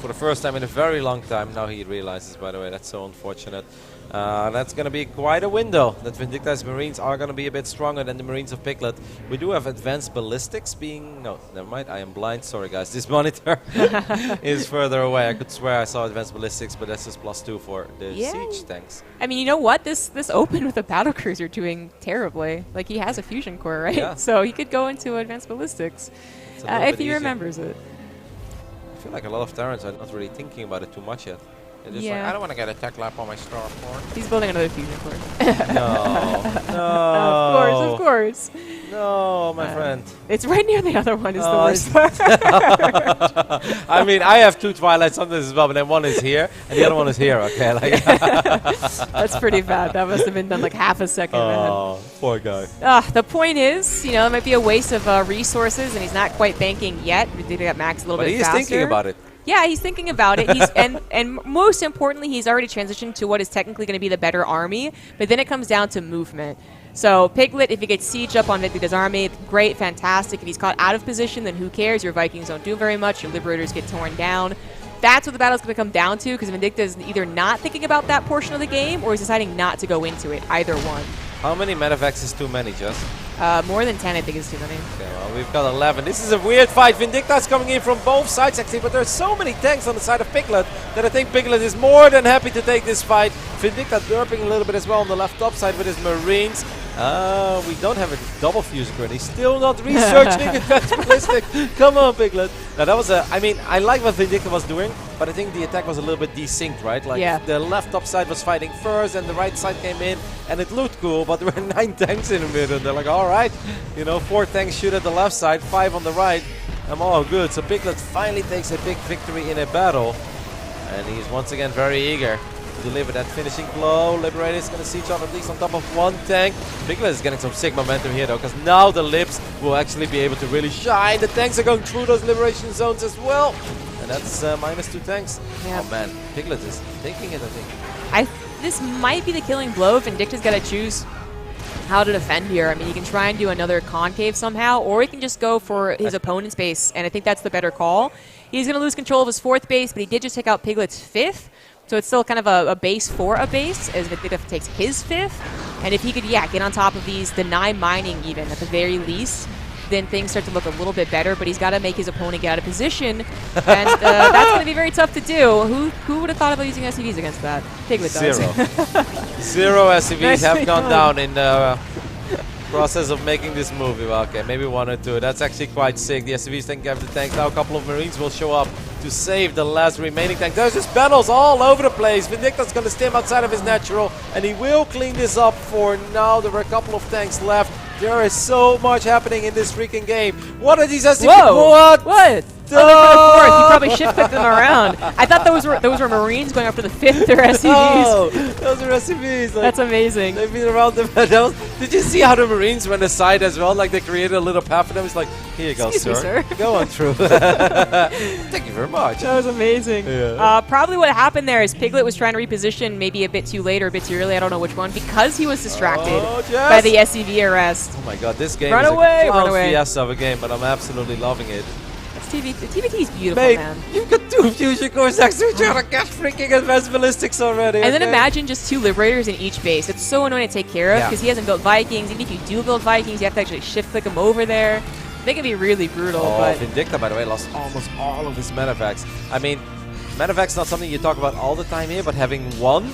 for the first time in a very long time. Now he realizes, by the way, that's so unfortunate. That's going to be quite a window that Vindicta's Marines are going to be a bit stronger than the Marines of Piglet. We do have advanced ballistics being... No, never mind. I am blind. Sorry, guys. This monitor is further away. I could swear I saw advanced ballistics, but that's just +2 for the siege tanks. I mean, you know what? This opened with a battlecruiser doing terribly. Like, he has a fusion core, right? Yeah. So he could go into advanced ballistics if he remembers it. I feel like a lot of Terrans are not really thinking about it too much yet. They're just like, I don't want to get a tech lap on my star core. He's building another fusion core. No. No. Of course. No, my friend. It's right near the other one is the worst part. I mean, I have 2 Twilight sometimes as well, but then one is here, and the other one is here, okay? Like That's pretty bad. That must have been done like half a second, man. Poor guy. The point is, you know, it might be a waste of resources, and he's not quite banking yet. We did get Max a little bit faster. But he's thinking about it. Yeah, he's thinking about it. He's and most importantly, he's already transitioned to what is technically going to be the better army. But then it comes down to movement. So Piglet, if he gets siege up on Vindicta's army, great, fantastic. If he's caught out of position, then who cares? Your Vikings don't do very much. Your Liberators get torn down. That's what the battle's going to come down to, because Vindicta is either not thinking about that portion of the game, or he's deciding not to go into it. Either one. How many medevacs is too many, Just? More than 10, I think, is too many. Okay, well, we've got 11. This is a weird fight. Vindicta's coming in from both sides, actually, but there's so many tanks on the side of Piglet that I think Piglet is more than happy to take this fight. Vindicta derping a little bit as well on the left top side with his Marines. We don't have a double fusion core. He's still not researching advanced ballistic. Come on, Piglet. Now, that was a... I mean, I like what Vindicta was doing, but I think the attack was a little bit desynced, right? Like, the left top side was fighting first, and the right side came in, and it looked cool, but there were 9 tanks in the middle. They're like, all right, you know, 4 tanks shoot at the left side, 5 on the right. I'm all good. So Piglet finally takes a big victory in a battle, and he's once again very eager to deliver that finishing blow. Liberator is going to siege up at least on top of 1 tank. Piglet is getting some sick momentum here, though, because now the Libs will actually be able to really shine. The tanks are going through those liberation zones as well. And that's -2 tanks. Yeah. Oh, man. Piglet is taking it, I think. This might be the killing blow. Vindicta's got to choose how to defend here. I mean, he can try and do another concave somehow, or he can just go for his opponent's base, and I think that's the better call. He's going to lose control of his 4th base, but he did just take out Piglet's 5th. So it's still kind of a base for a base, as Vindicta takes his 5th. And if he could, get on top of these, deny mining even, at the very least, then things start to look a little bit better. But he's got to make his opponent get out of position. And that's going to be very tough to do. Who would have thought about using SCVs against that? Piglet does. 0 SCVs have gone down in the process of making this move. Okay, maybe 1 or 2. That's actually quite sick. The SCVs taking care of the tanks. Now a couple of Marines will show up to save the last remaining tank. There's just battles all over the place. Vindicta's going to stem outside of his natural, and he will clean this up for now. There were a couple of tanks left. There is so much happening in this freaking game. What are these SCVs? Whoa! What? Oh, he probably shift-clicked them around. I thought those were Marines going after the 5th or SCVs. Oh, those are SCVs. Like, that's amazing. They've been around the battles. Did you see how the Marines went aside as well? Like, they created a little path for them. It's like, here you go, sir. Go on through. Thank you very much. That was amazing. Yeah. Probably what happened there is Piglet was trying to reposition maybe a bit too late or a bit too early. I don't know which one, because he was distracted by the SCV arrest. Oh my god, this game is a clown fiesta of a game, but I'm absolutely loving it. TVT is beautiful, mate, man. You've got 2 fusion cores next to each other. Get freaking advanced ballistics already. And then imagine just 2 Liberators in each base. It's so annoying to take care of, because he hasn't built Vikings. Even if you do build Vikings, you have to actually shift-click them over there. They can be really brutal. But Vindicta, by the way, lost almost all of his medevacs. I mean, medevac's not something you talk about all the time here, but having 1,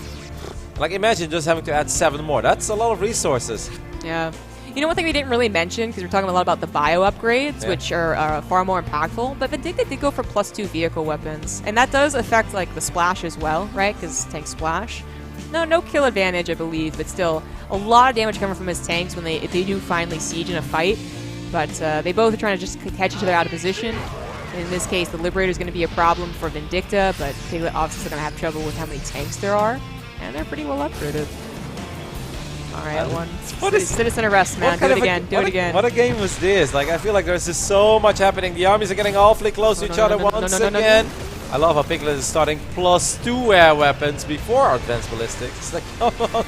like imagine just having to add 7 more. That's a lot of resources. Yeah. You know, one thing we didn't really mention, because we're talking a lot about the bio upgrades, which are far more impactful, but Vindicta did go for +2 vehicle weapons. And that does affect, like, the splash as well, right? Because tanks splash. No kill advantage, I believe, but still a lot of damage coming from his tanks when if they do finally siege in a fight. But they both are trying to just catch each other out of position. In this case, the Liberator is going to be a problem for Vindicta, but Piglet obviously is going to have trouble with how many tanks there are. And they're pretty well upgraded. All right, citizen arrest, man. Do it again. Do it again. What a game was this? Like, I feel like there's just so much happening. The armies are getting awfully close to each other once again. I love how Piglet is starting +2 air weapons before advanced ballistics. It's like, come on.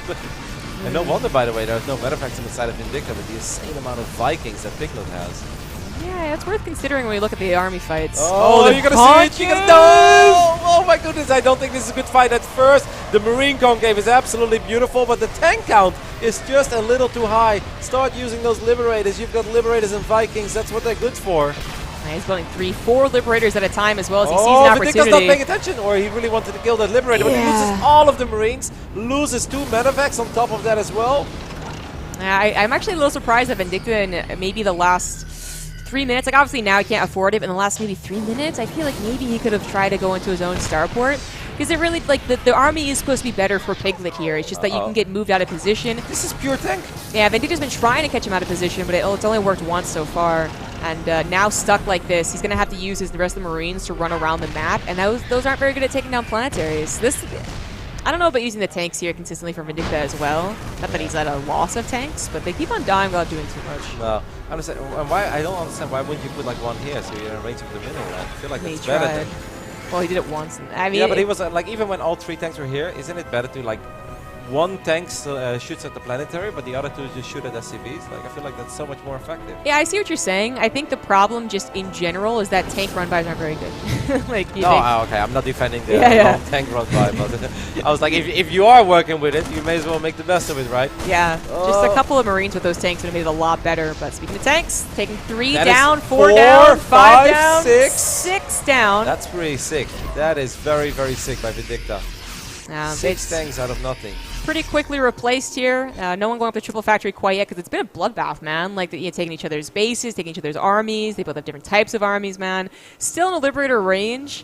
And no wonder, by the way, there's no medevacts on the side of Vindicta with the insane amount of Vikings that Piglet has. Yeah, it's worth considering when you look at the army fights. Oh, the you're gonna punches! see it. You're gonna no! Oh my goodness! I don't think this is a good fight at first. The Marine concave is absolutely beautiful, but the tank count is just a little too high. Start using those Liberators. You've got Liberators and Vikings. That's what they're good for. He's building 3-4 Liberators at a time as well as he sees an Vindicta's opportunity. not paying attention, or he really wanted to kill that Liberator, but he loses all of the Marines, loses 2 medevacs on top of that as well. I'm actually a little surprised that Vindicta in maybe the last 3 minutes, like obviously now he can't afford it, but in the last maybe 3 minutes, I feel like maybe he could have tried to go into his own starport. Because it really, like, the army is supposed to be better for Piglet here. It's just that you can get moved out of position. This is pure tank. Yeah, Vindicta's been trying to catch him out of position, but it's only worked once so far. And now stuck like this, he's going to have to use the rest of the Marines to run around the map, and those aren't very good at taking down planetaries. I don't know about using the tanks here consistently for Vindicta as well. Not that he's at a loss of tanks, but they keep on dying without doing too much. No, I don't understand why wouldn't you put like one here so you're in range of the middle? I feel like that's better. Well, he did it once. I mean, yeah, but he was like, even when all 3 tanks were here, isn't it better to like one tank shoots at the planetary, but the other 2 just shoot at SCVs? Like, I feel like that's so much more effective. Yeah, I see what you're saying. I think the problem just in general is that tank run-bys aren't very good. Like, okay, I'm not defending the tank run-by, but I was like, if you are working with it, you may as well make the best of it, right? Yeah, just a couple of Marines with those tanks would have made it a lot better. But speaking of tanks, taking 3 down, 4 down, 5 down, 6 down. That's pretty sick. That is very, very sick by Vindicta. 6 tanks out of nothing. Pretty quickly replaced here. No one going up the triple factory quite yet because it's been a bloodbath, man. Like, taking each other's bases, taking each other's armies. They both have different types of armies, man. Still in a Liberator range.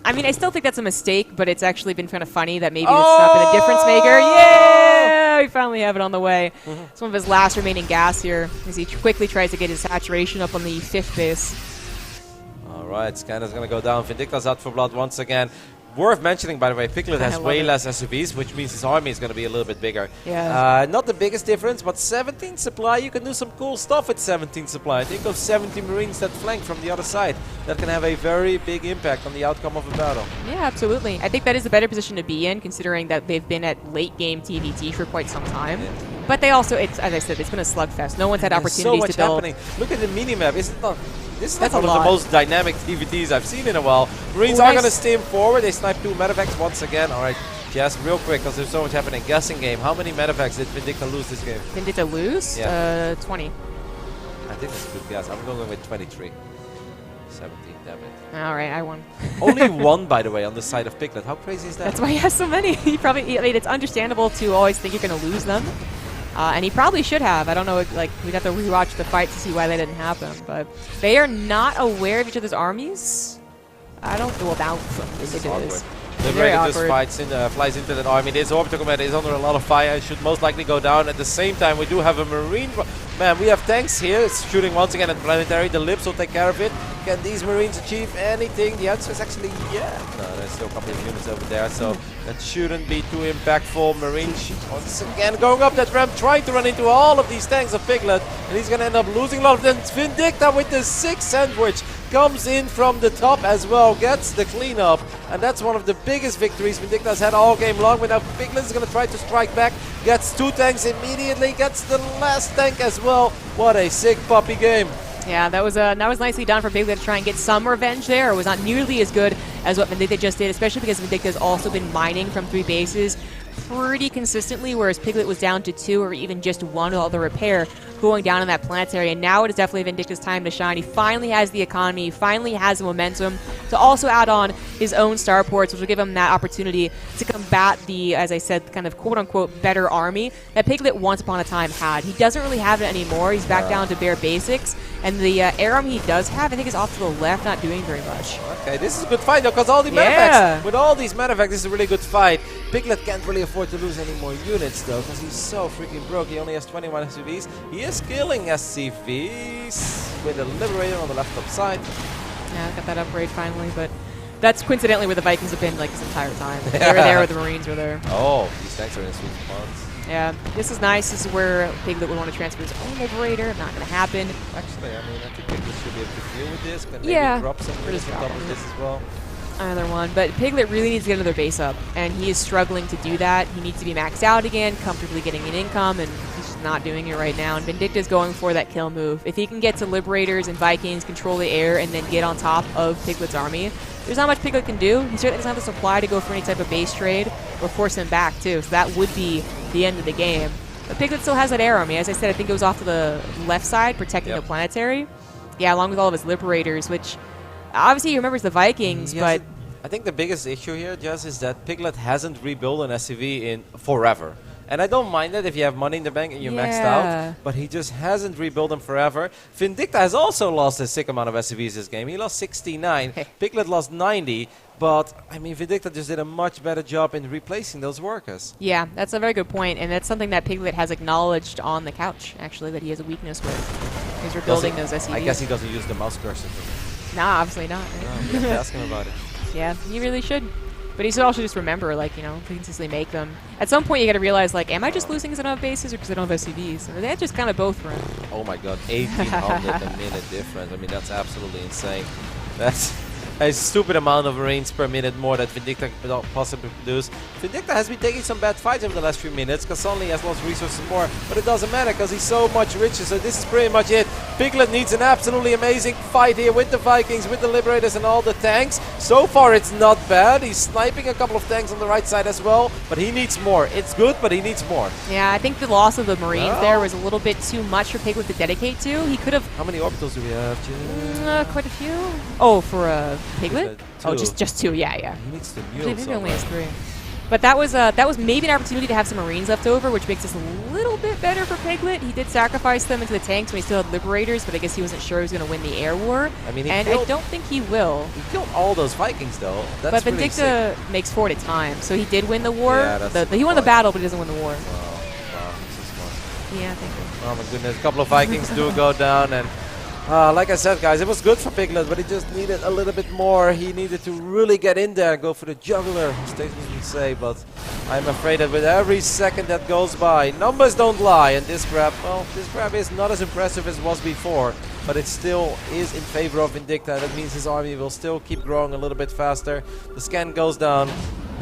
I mean, I still think that's a mistake, but it's actually been kind of funny that maybe it's not been a difference maker. Yeah! We finally have it on the way. Some of his last remaining gas here as he quickly tries to get his saturation up on the 5th base. All right, Scanner's going to go down. Vindicta's out for blood once again. Worth mentioning, by the way, Piglet has way less SUVs, which means his army is going to be a little bit bigger. Yeah. Not the biggest difference, but 17 supply, you can do some cool stuff with 17 supply. Think of 70 Marines that flank from the other side. That can have a very big impact on the outcome of a battle. Yeah, absolutely. I think that is the better position to be in, considering that they've been at late game TVT for quite some time. Yeah. But they also, as I said, it's been a slugfest. No one's had opportunities so much to build. Happening. Look at the minimap. This is like one of the most dynamic TVTs I've seen in a while. Marines are going to steam forward. They snipe 2 medevacs once again. All right, Jess, real quick, because there's so much happening. Guessing game. How many medevacs did Vindicta lose this game? Vindicta lose? Yeah. 20. I think that's a good guess. I'm going with 23. 17, damn it. All right, I won. Only 1, by the way, on the side of Piglet. How crazy is that? That's why he has so many. I mean, it's understandable to always think you're going to lose them. And he probably should have. I don't know, like, we'd have to rewatch the fight to see why that didn't happen. But they are not aware of each other's armies. I don't know about them. This is awkward. The Liberator just flies into that army. This Orbital Commander is under a lot of fire. It should most likely go down. At the same time, we do have a Marine. Man, we have tanks here. It's shooting once again at Planetary. The Lips will take care of it. Can these Marines achieve anything? The answer is actually yeah. No, there's still a couple of units over there, so that shouldn't be too impactful. Marines once again going up that ramp, trying to run into all of these tanks of Piglet, and he's going to end up losing a lot of them. Vindicta with the 6 sandwich comes in from the top as well, gets the cleanup, and that's one of the biggest victories Vindicta's had all game long. But now Piglet is going to try to strike back, gets 2 tanks immediately, gets the last tank as well. What a sick puppy game. Yeah, that was nicely done for Piglet to try and get some revenge there. It was not nearly as good as what Vindicta just did, especially because Vindicta's also been mining from 3 bases pretty consistently, whereas Piglet was down to 2 or even just 1 with all the repair going down in that planetary. And now it is definitely Vindicta's time to shine. He finally has the economy, he finally has the momentum to also add on his own starports, which will give him that opportunity to combat the, as I said, kind of quote-unquote better army that Piglet once upon a time had. He doesn't really have it anymore. He's back down to bare basics. And the air army he does have, I think, is off to the left, not doing very much. Okay, this is a good fight, though, because all the medevacs, with all these medevacs, this is a really good fight. Piglet can't really afford to lose any more units, though, because he's so freaking broke. He only has 21 SUVs. He is killing SCVs with a Liberator on the left top side. Yeah, got that upgrade finally, but that's coincidentally where the Vikings have been like this entire time. They were there where the Marines were there. Oh, these tanks are in sweet spots. Yeah, this is nice. This is where Piglet would want to transfer his own Liberator. Not going to happen. Actually, I mean, I think Piglet should be able to deal with this. But maybe drop some units on top of this as well. Either one. But Piglet really needs to get another base up, and he is struggling to do that. He needs to be maxed out again, comfortably getting an income, and he's just not doing it right now. And Vindicta is going for that kill move. If he can get to Liberators and Vikings, control the air, and then get on top of Piglet's army, there's not much Piglet can do. He certainly doesn't have the supply to go for any type of base trade or force him back, too. So that would be the end of the game. But Piglet still has that air army. As I said, I think it was off to the left side, protecting the planetary. Yeah, along with all of his Liberators, which obviously he remembers the Vikings, but... I think the biggest issue here, Jess, is that Piglet hasn't rebuilt an SCV in forever. And I don't mind it if you have money in the bank and you're maxed out, but he just hasn't rebuilt them forever. Vindicta has also lost a sick amount of SCVs this game. He lost 69, Piglet lost 90, but, I mean, Vindicta just did a much better job in replacing those workers. Yeah, that's a very good point, and that's something that Piglet has acknowledged on the couch, actually, that he has a weakness with. He's rebuilding those SCVs. I guess he doesn't use the mouse cursor. Nah, obviously not. Right? No, you have to ask him about it. Yeah, he really should. But he should also just remember, like, you know, consistently make them. At some point, you got to realize, like, am I just losing because I don't have bases or because I don't have SCVs? And that's just kind of both for him. Oh my god, 1,800 a minute difference. I mean, that's absolutely insane. That's a stupid amount of Marines per minute more that Vindicta could possibly produce. Vindicta has been taking some bad fights over the last few minutes because suddenly he has lost resources more, but it doesn't matter because he's so much richer, so this is pretty much it. Piglet needs an absolutely amazing fight here with the Vikings, with the Liberators and all the tanks. So far it's not bad. He's sniping a couple of tanks on the right side as well, but he needs more. It's good, but he needs more. Yeah, I think the loss of the Marines there was a little bit too much for Piglet to dedicate to. He could have... How many orbitals do we have? Quite a few. Oh, for Piglet? Oh, Two. just two. Yeah, yeah. He needs to I mule think he only has 3. But that was maybe an opportunity to have some Marines left over, which makes this a little bit better for Piglet. He did sacrifice them into the tanks when he still had Liberators, but I guess he wasn't sure he was going to win the air war. I mean, and I don't think he will. He killed all those Vikings, though. That's but really Vindicta makes 4 at a time, so he did win the war. Yeah, he won the battle, but he doesn't win the war. Wow, this is fun. Yeah, thank you. Oh my goodness, a couple of Vikings do go down, and like I said, guys, it was good for Piglet, but he just needed a little bit more. He needed to really get in there and go for the juggler, as Statement would say, but I'm afraid that with every second that goes by, numbers don't lie, and this grab, well, this grab is not as impressive as it was before, but it still is in favor of Vindicta. That means his army will still keep growing a little bit faster. The scan goes down,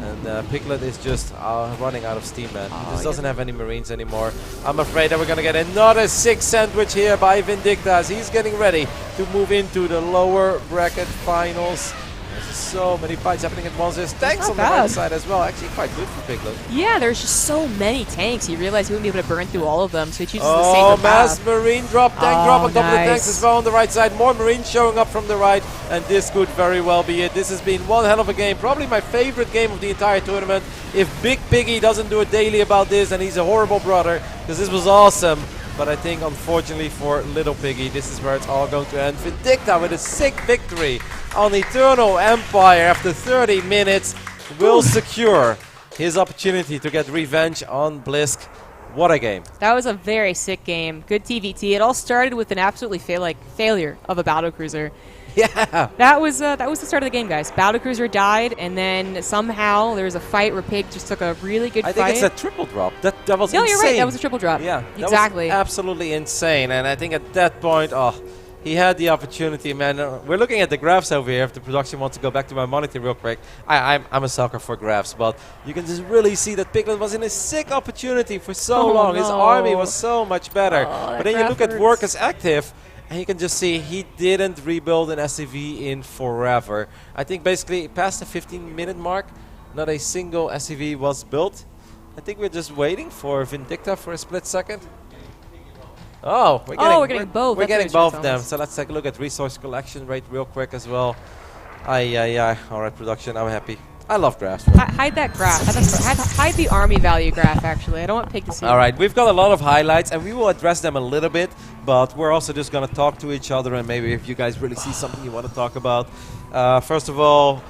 and Piglet is just running out of steam, man. He just doesn't have any Marines anymore. I'm afraid that we're going to get another 6 sandwich here by Vindicta as he's getting ready to move into the lower bracket finals. There's so many fights happening at once. There's tanks on the right side as well. Actually, quite good for Piglet. Yeah, there's just so many tanks. He realized he wouldn't be able to burn through all of them, so he chooses the safer mass path. Marine drop, tank drop on top of the tanks as well on the right side. More Marines showing up from the right, and this could very well be it. This has been one hell of a game. Probably my favorite game of the entire tournament. If Big Piggy doesn't do a daily about this, then he's a horrible brother, because this was awesome. But I think, unfortunately for Little Piggy, this is where it's all going to end. Vindicta with a sick victory on Eternal Empire after 30 minutes will secure his opportunity to get revenge on Blisk. What a game. That was a very sick game. Good TVT. It all started with an absolutely failure of a battlecruiser. Yeah. That was the start of the game, guys. Battlecruiser died, and then somehow there was a fight where Pig just took a really good fight. I think it's a triple drop. That was insane. No, you're right. That was a triple drop. Yeah, exactly. That was absolutely insane. And I think at that point, he had the opportunity, man. We're looking at the graphs over here. If the production wants to go back to my monitor real quick, I'm a sucker for graphs, but you can just really see that Piglet was in a sick opportunity for so long. No. His army was so much better. But then you look at workers active, and you can just see he didn't rebuild an SCV in forever. I think basically past the 15-minute mark, not a single SCV was built. I think we're just waiting for Vindicta for a split second. Oh, we're getting both. We're getting both of them. So let's take a look at resource collection rate real quick as well. All right, production. I'm happy. I love graphs. Hide that graph. Hide the army value graph, actually. I don't want Pig to see it. All right, we've got a lot of highlights, and we will address them a little bit, but we're also just going to talk to each other, and maybe if you guys really see something you want to talk about. First of all,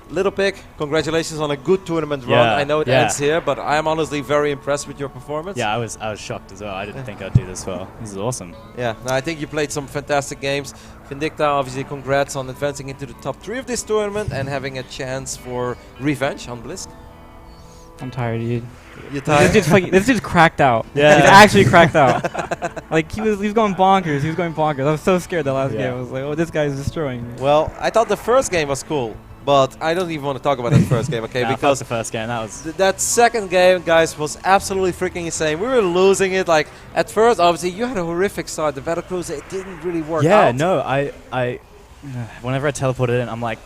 Little Pig, congratulations on a good tournament run. I know it ends here, but I'm honestly very impressed with your performance. Yeah, I was shocked as well. I didn't think I'd do this well. This is awesome. Yeah, no, I think you played some fantastic games. Vindicta, obviously, congrats on advancing into the top 3 of this tournament and having a chance for revenge on Blisk. I'm tired, dude. You're tired? This dude's cracked out. Yeah. He's actually cracked out. Like, he was going bonkers. He was going bonkers. I was so scared the last game. I was like, oh, this guy's destroying me. Well, I thought the first game was cool. But I don't even want to talk about that first game, okay? Nah, Because fuck the first game, that was... that second game, guys, was absolutely freaking insane. We were losing it. Like, at first, obviously, you had a horrific start. The Battle Cruiser, it didn't really work out. Yeah, no, I whenever I teleported in, I'm like,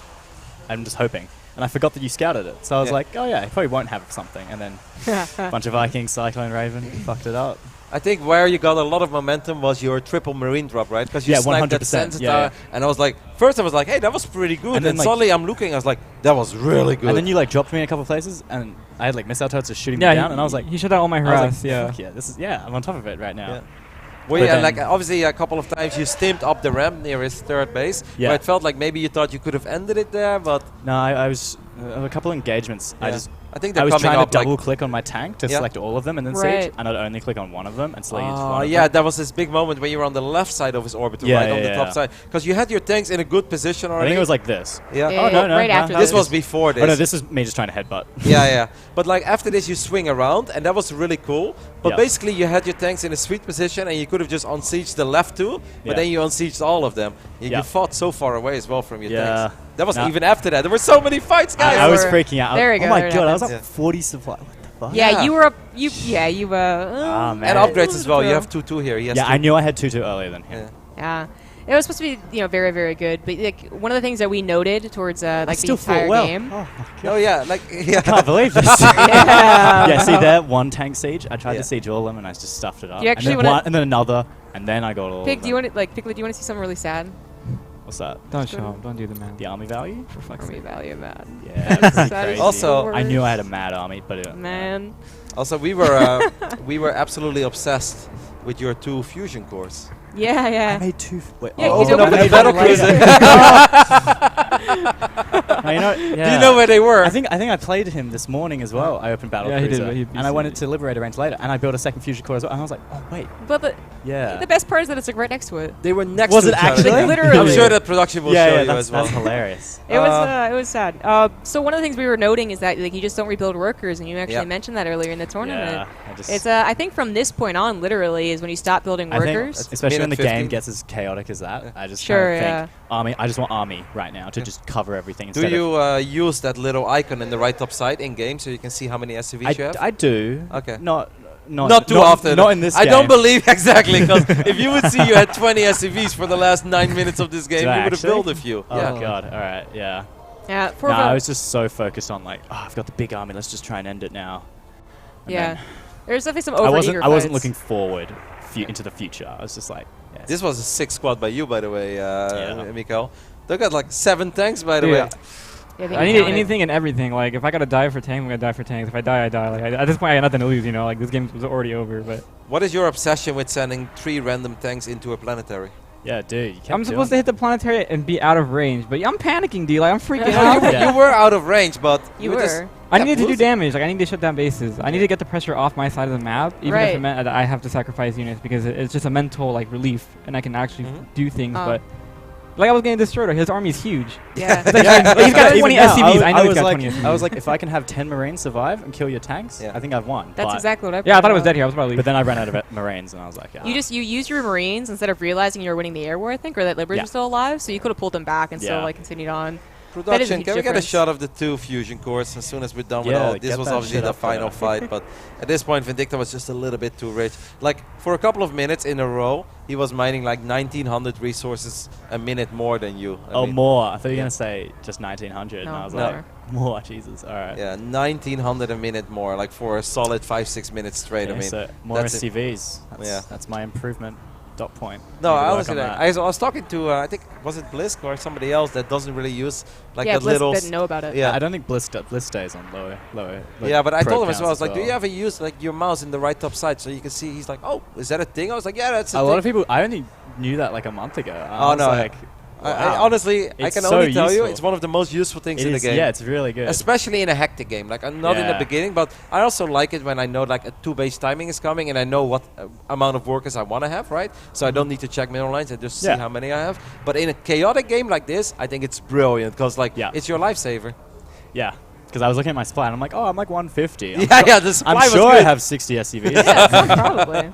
I'm just hoping. And I forgot that you scouted it. So I was like, oh yeah, he probably won't have something. And then a bunch of Vikings, Cyclone Raven, fucked it up. I think where you got a lot of momentum was your triple marine drop, right? Because you sniped that 100%, sensor yeah, tower, and I was like, first I was like, hey, that was pretty good. And And then, like, suddenly I'm looking, I was like, that was really good. And then you like dropped me in a couple of places, and I had like missile turrets just shooting me Yeah, down, and I was like, he shut down all my I was harass. like, Yeah. fuck yeah, this is I'm on top of it right now. Yeah. Well, But yeah, then- like obviously a couple of times you stimmed up the ramp near his third base. Yeah. Where it felt like maybe you thought you could have ended it there, but No, I was a couple of engagements. yeah. I think I they're was coming trying to up like double click on my tank to Yeah. select all of them and then Right. siege, and I'd only click on one of them and select one of yeah, them. that was this big moment when you were on the left side of his orbital, Yeah, right on yeah, the top yeah. side, because you had your tanks in a good position I already. think it was like this. yeah. Yeah, Oh, no, no, right no, after no. This was before this. Oh no, this is me just trying to headbutt. yeah. But like after this, you swing around, and that was really cool. But Yeah. basically, you had your tanks in a sweet position, and you could have just unsieged the left two, but Yeah. then you unsieged all of them. You Yeah. fought so far away as well from your Yeah. tanks. That was No. even after that. There were so many fights, guys. I was were- freaking out. there we Oh go, my there it god, I was happens. up 40 supply. What the fuck? Yeah, Yeah. you were up. You Ah, man. and upgrades as well. You have 2-2 here. He has Yeah, two. I knew I had 2-2 earlier than him. Yeah. Yeah, it was supposed to be very very good. But like one of the things that we noted towards I like the still fought entire well. game. Oh my god. Oh yeah, like yeah. I can't believe this. Yeah. Yeah, see there, one tank siege. I tried Yeah. to siege all of them and I just stuffed it up. Do you actually and, then wanna- one, and then another, and then I got all Pig, of do you them. want to Pickler, do you want to see something really sad? What's that? Don't show him. Don't do the man. The army value? For fuck's Army sake. value, man. Yeah, that's pretty That is crazy. Also- I knew I had a mad army, but it, Man. Also, we were absolutely obsessed with your 2 fusion cores. Yeah, I yeah. made 2. Wait, Yeah, oh, he's Open up opened the it battle later. cruiser. No, you know, Do yeah. you know where they were? I think I played him this morning as well. I opened Battle Yeah, he did, Cruiser, but he and I went beat into Liberator range later, and I built a second fusion core as well. And I was like, oh wait, But yeah. the best part is that it's like right next to it. They were next Was to it each other. actually? Like, literally. I'm sure that production will show you that's, as well. that's hilarious. It was sad. So one of the things we were noting is that like you just don't rebuild workers, and you actually Yeah. mentioned that earlier in the tournament. Yeah, I just, It's I think from this point on, literally, is when you stop building I think, workers. especially when the Minute game 15. gets as chaotic as that, I just Sure, kind of yeah. think army. I just want army right now to just cover everything. Do Instead you use that little icon in the right top side in game so you can see how many SCVs you have? I do. Okay. Not too often. Not in this I game. don't believe exactly, because if you would see you had 20 SCVs for the last 9 minutes of this game, Do I you would have actually? built a few. Oh yeah. god. All right. Yeah. Yeah, for No, the- I was just so focused on like, oh, I've got the big army. Let's just try and end it now. And yeah. then There's definitely some I over-eager wasn't fights. looking forward into the future. I was just like, yes. This was a 6 squad by you, by the way, Yeah. Mikael. They got like 7 tanks, by the Dude, way. Yeah, I needed anything and everything. Like, if I gotta die for tanks, I'm gonna die for tanks. If I die, I die. Like, at this point, I got nothing to lose. You know, like this game was already over. But What is your obsession with sending 3 random tanks into a planetary? Yeah, dude. You kept I'm supposed to doing hit the planetary and be out of range. But I'm panicking, dude. Like, I'm freaking Yeah. out. Yeah. You were out of range, but You were just were. I kept needed to do losing. damage. Like, I need to shut down bases. I need to get the pressure off my side of the map, even if Right. it meant that I have to sacrifice units, because it's just a mental like relief, and I can actually Mhm. do things. Oh. But like, I was getting destroyed. His army's huge. Yeah. It's like, Yeah, he's got even 20 now, SCVs. I know he's was got like, 20 SCVs. I was like, if I can have 10 Marines survive and kill your tanks, Yeah. I think I've won. That's But- exactly what I. yeah, I thought it was dead here. I was about to leave. But then I ran out of Marines, and I was like, ah. You used your Marines instead of realizing you were winning the air war, I think, or that Liberals Yeah. were still alive, so you could have pulled them back and still Yeah. like continued on. Production, huge can we get a difference. shot of the 2 fusion cores as soon as we're done with Yeah, all? This get was that obviously shit the up there. final fight, but at this point, Vindicta was just a little bit too rich. Like, for a couple of minutes in a row, he was mining like 1900 resources a minute more than you. I mean, more. I thought you were Yeah. going to say just 1900, and No, I was more. like, more, Jesus. All right. Yeah, 1900 a minute more, like for a solid 5-6 minutes straight. Yeah, I mean, so more that's it. SCVs. That's, Yeah. that's my improvement dot point. No, Need to I work was, on that. I was talking to, I think, was it Blisk or somebody else that doesn't really use like yeah, that Bliss little. didn't know about it. Yeah. I don't think Bliss stays on lower. Yeah, but I probe told him as well. I was counts like, "Do you ever use like your mouse in the right top side so you can see?" He's like, "Oh, is that a thing?" I was like, "Yeah, that's a A thing." lot of people. I only knew that like a month ago. I Oh, was no, Like, I wow. honestly, I It's can so only tell you, useful. it's one of the most useful things It in the is- game. Yeah, it's really good. Especially in a hectic game. Like, I'm not in the Yeah. beginning, but I also like it when I know like a 2-base timing is coming and I know what amount of workers I want to have, right? So I don't need to check mineral lines and just see Yeah. how many I have. But in a chaotic game like this, I think it's brilliant because like Yeah. it's your lifesaver. Yeah, because I was looking at my supply and I'm like, oh, I'm like 150. Yeah, the supply I'm was sure I good. have 60 SCVs. Yeah, probably.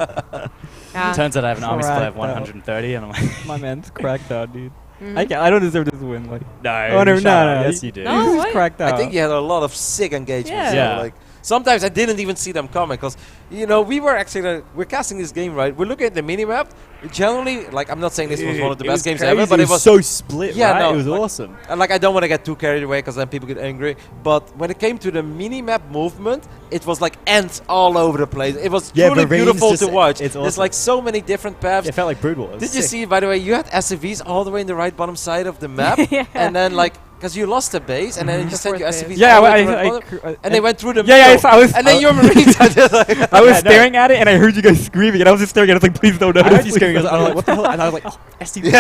Yeah. Turns out I have an army supply Alright, of 130, and I'm like, My man's cracked out, dude. I don't deserve this win. Like, No, oh, no, shut no, up. no. Yes, you do. No. he's what? cracked out. I think you had a lot of sick engagements. Yeah. Yeah. Like sometimes I didn't even see them coming because we were actually we're casting this game right. We're looking at the mini map. Generally, like I'm not saying this was one of the It best was games crazy. ever, but it was so split. Yeah, right? no, it was like- awesome. And like I don't want to get too carried away because then people get angry. But when it came to the mini-map movement, it was like ants all over the place. It was Yeah, truly Marine's beautiful just- to watch. it's There's awesome. like so many different paths. It felt like Brood Wars. Did you see, by the way, you had SCVs all the way in the right bottom side of the map, Yeah. and then like because you lost the base, and then you The sent your fourth SCVs base. Yeah, all the I, way to the right I, bottom, I, and they went through the Yeah, yeah, I middle. saw- I was- and then your Marines are just like I was Yeah, no. staring at it and I heard you guys screaming and I was just staring at it. I was like, please don't I notice. heard you screaming. I was like, what the hell? And I was like, oh, STV.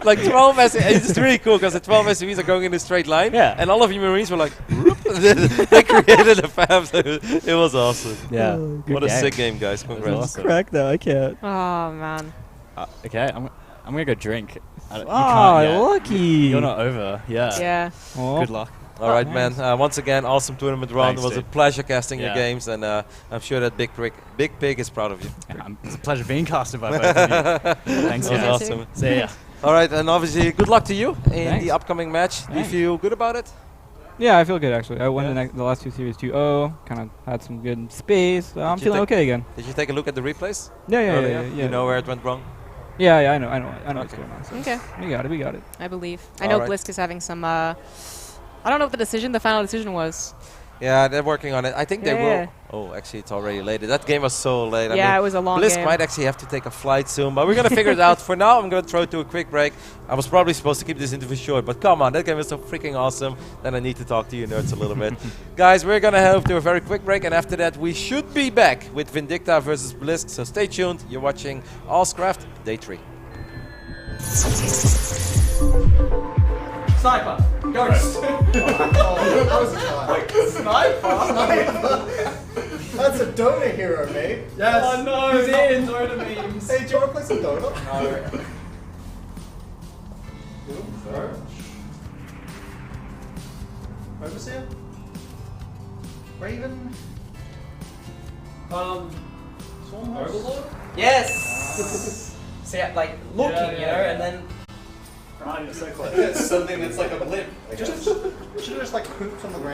like 12 SCVs. It's really cool because the 12 SCVs are going in a straight line, Yeah. and all of your Marines were like, whoop, they created a fab. It was awesome. Yeah. What a sick game, guys! Congrats. awesome. Crack though, I can't. Oh man. Okay, I'm gonna go drink. You Oh, can't yet. lucky. You're not over. Yeah. Yeah. Oh. Good luck. All right, nice. man. Once again, awesome tournament run. Thanks, It was a dude. pleasure casting your Yeah. games, and I'm sure that Big Pig is proud of you. Yeah, it's a pleasure being casted by both of you. Thanks, That was guys. awesome. See ya. All right, and obviously, good luck to you in Thanks. the upcoming match. Do you Thanks. feel good about it? Yeah, I feel good actually. I won Yeah. the last two series 2-0. Kind of had some good space. So I'm you feeling take- okay again. Did you take a look at the replays? Yeah, yeah, earlier? yeah, yeah. You know where it went wrong? Yeah, I know what's Okay. going on. So Okay. We got it. I believe. I know Alright. Blisk is having some. I don't know what the final decision was. Yeah, they're working on it. I think they Yeah. will. Oh, actually, it's already late. That game was so late. I Yeah, mean, it was a long Blisk game. might actually have to take a flight soon, but we're going to figure it out. For now, I'm going to throw it to a quick break. I was probably supposed to keep this interview short, but come on, that game was so freaking awesome. Then I need to talk to you nerds a little bit. Guys, we're going to head to a very quick break, and after that, we should be back with Vindicta versus Blisk. So stay tuned. You're watching Allscraft Day 3. Sniper! Ghost! That's a Dota hero, mate. Yes! Oh, no, He's not in Dota memes! Hey, do you want to play some Dota? No. Overseer? Raven? Swarm Overlord? Yes! See, like, looking, Yeah, you know, yeah. and then It's something that's like a blip. Should have just like pooped on the ground.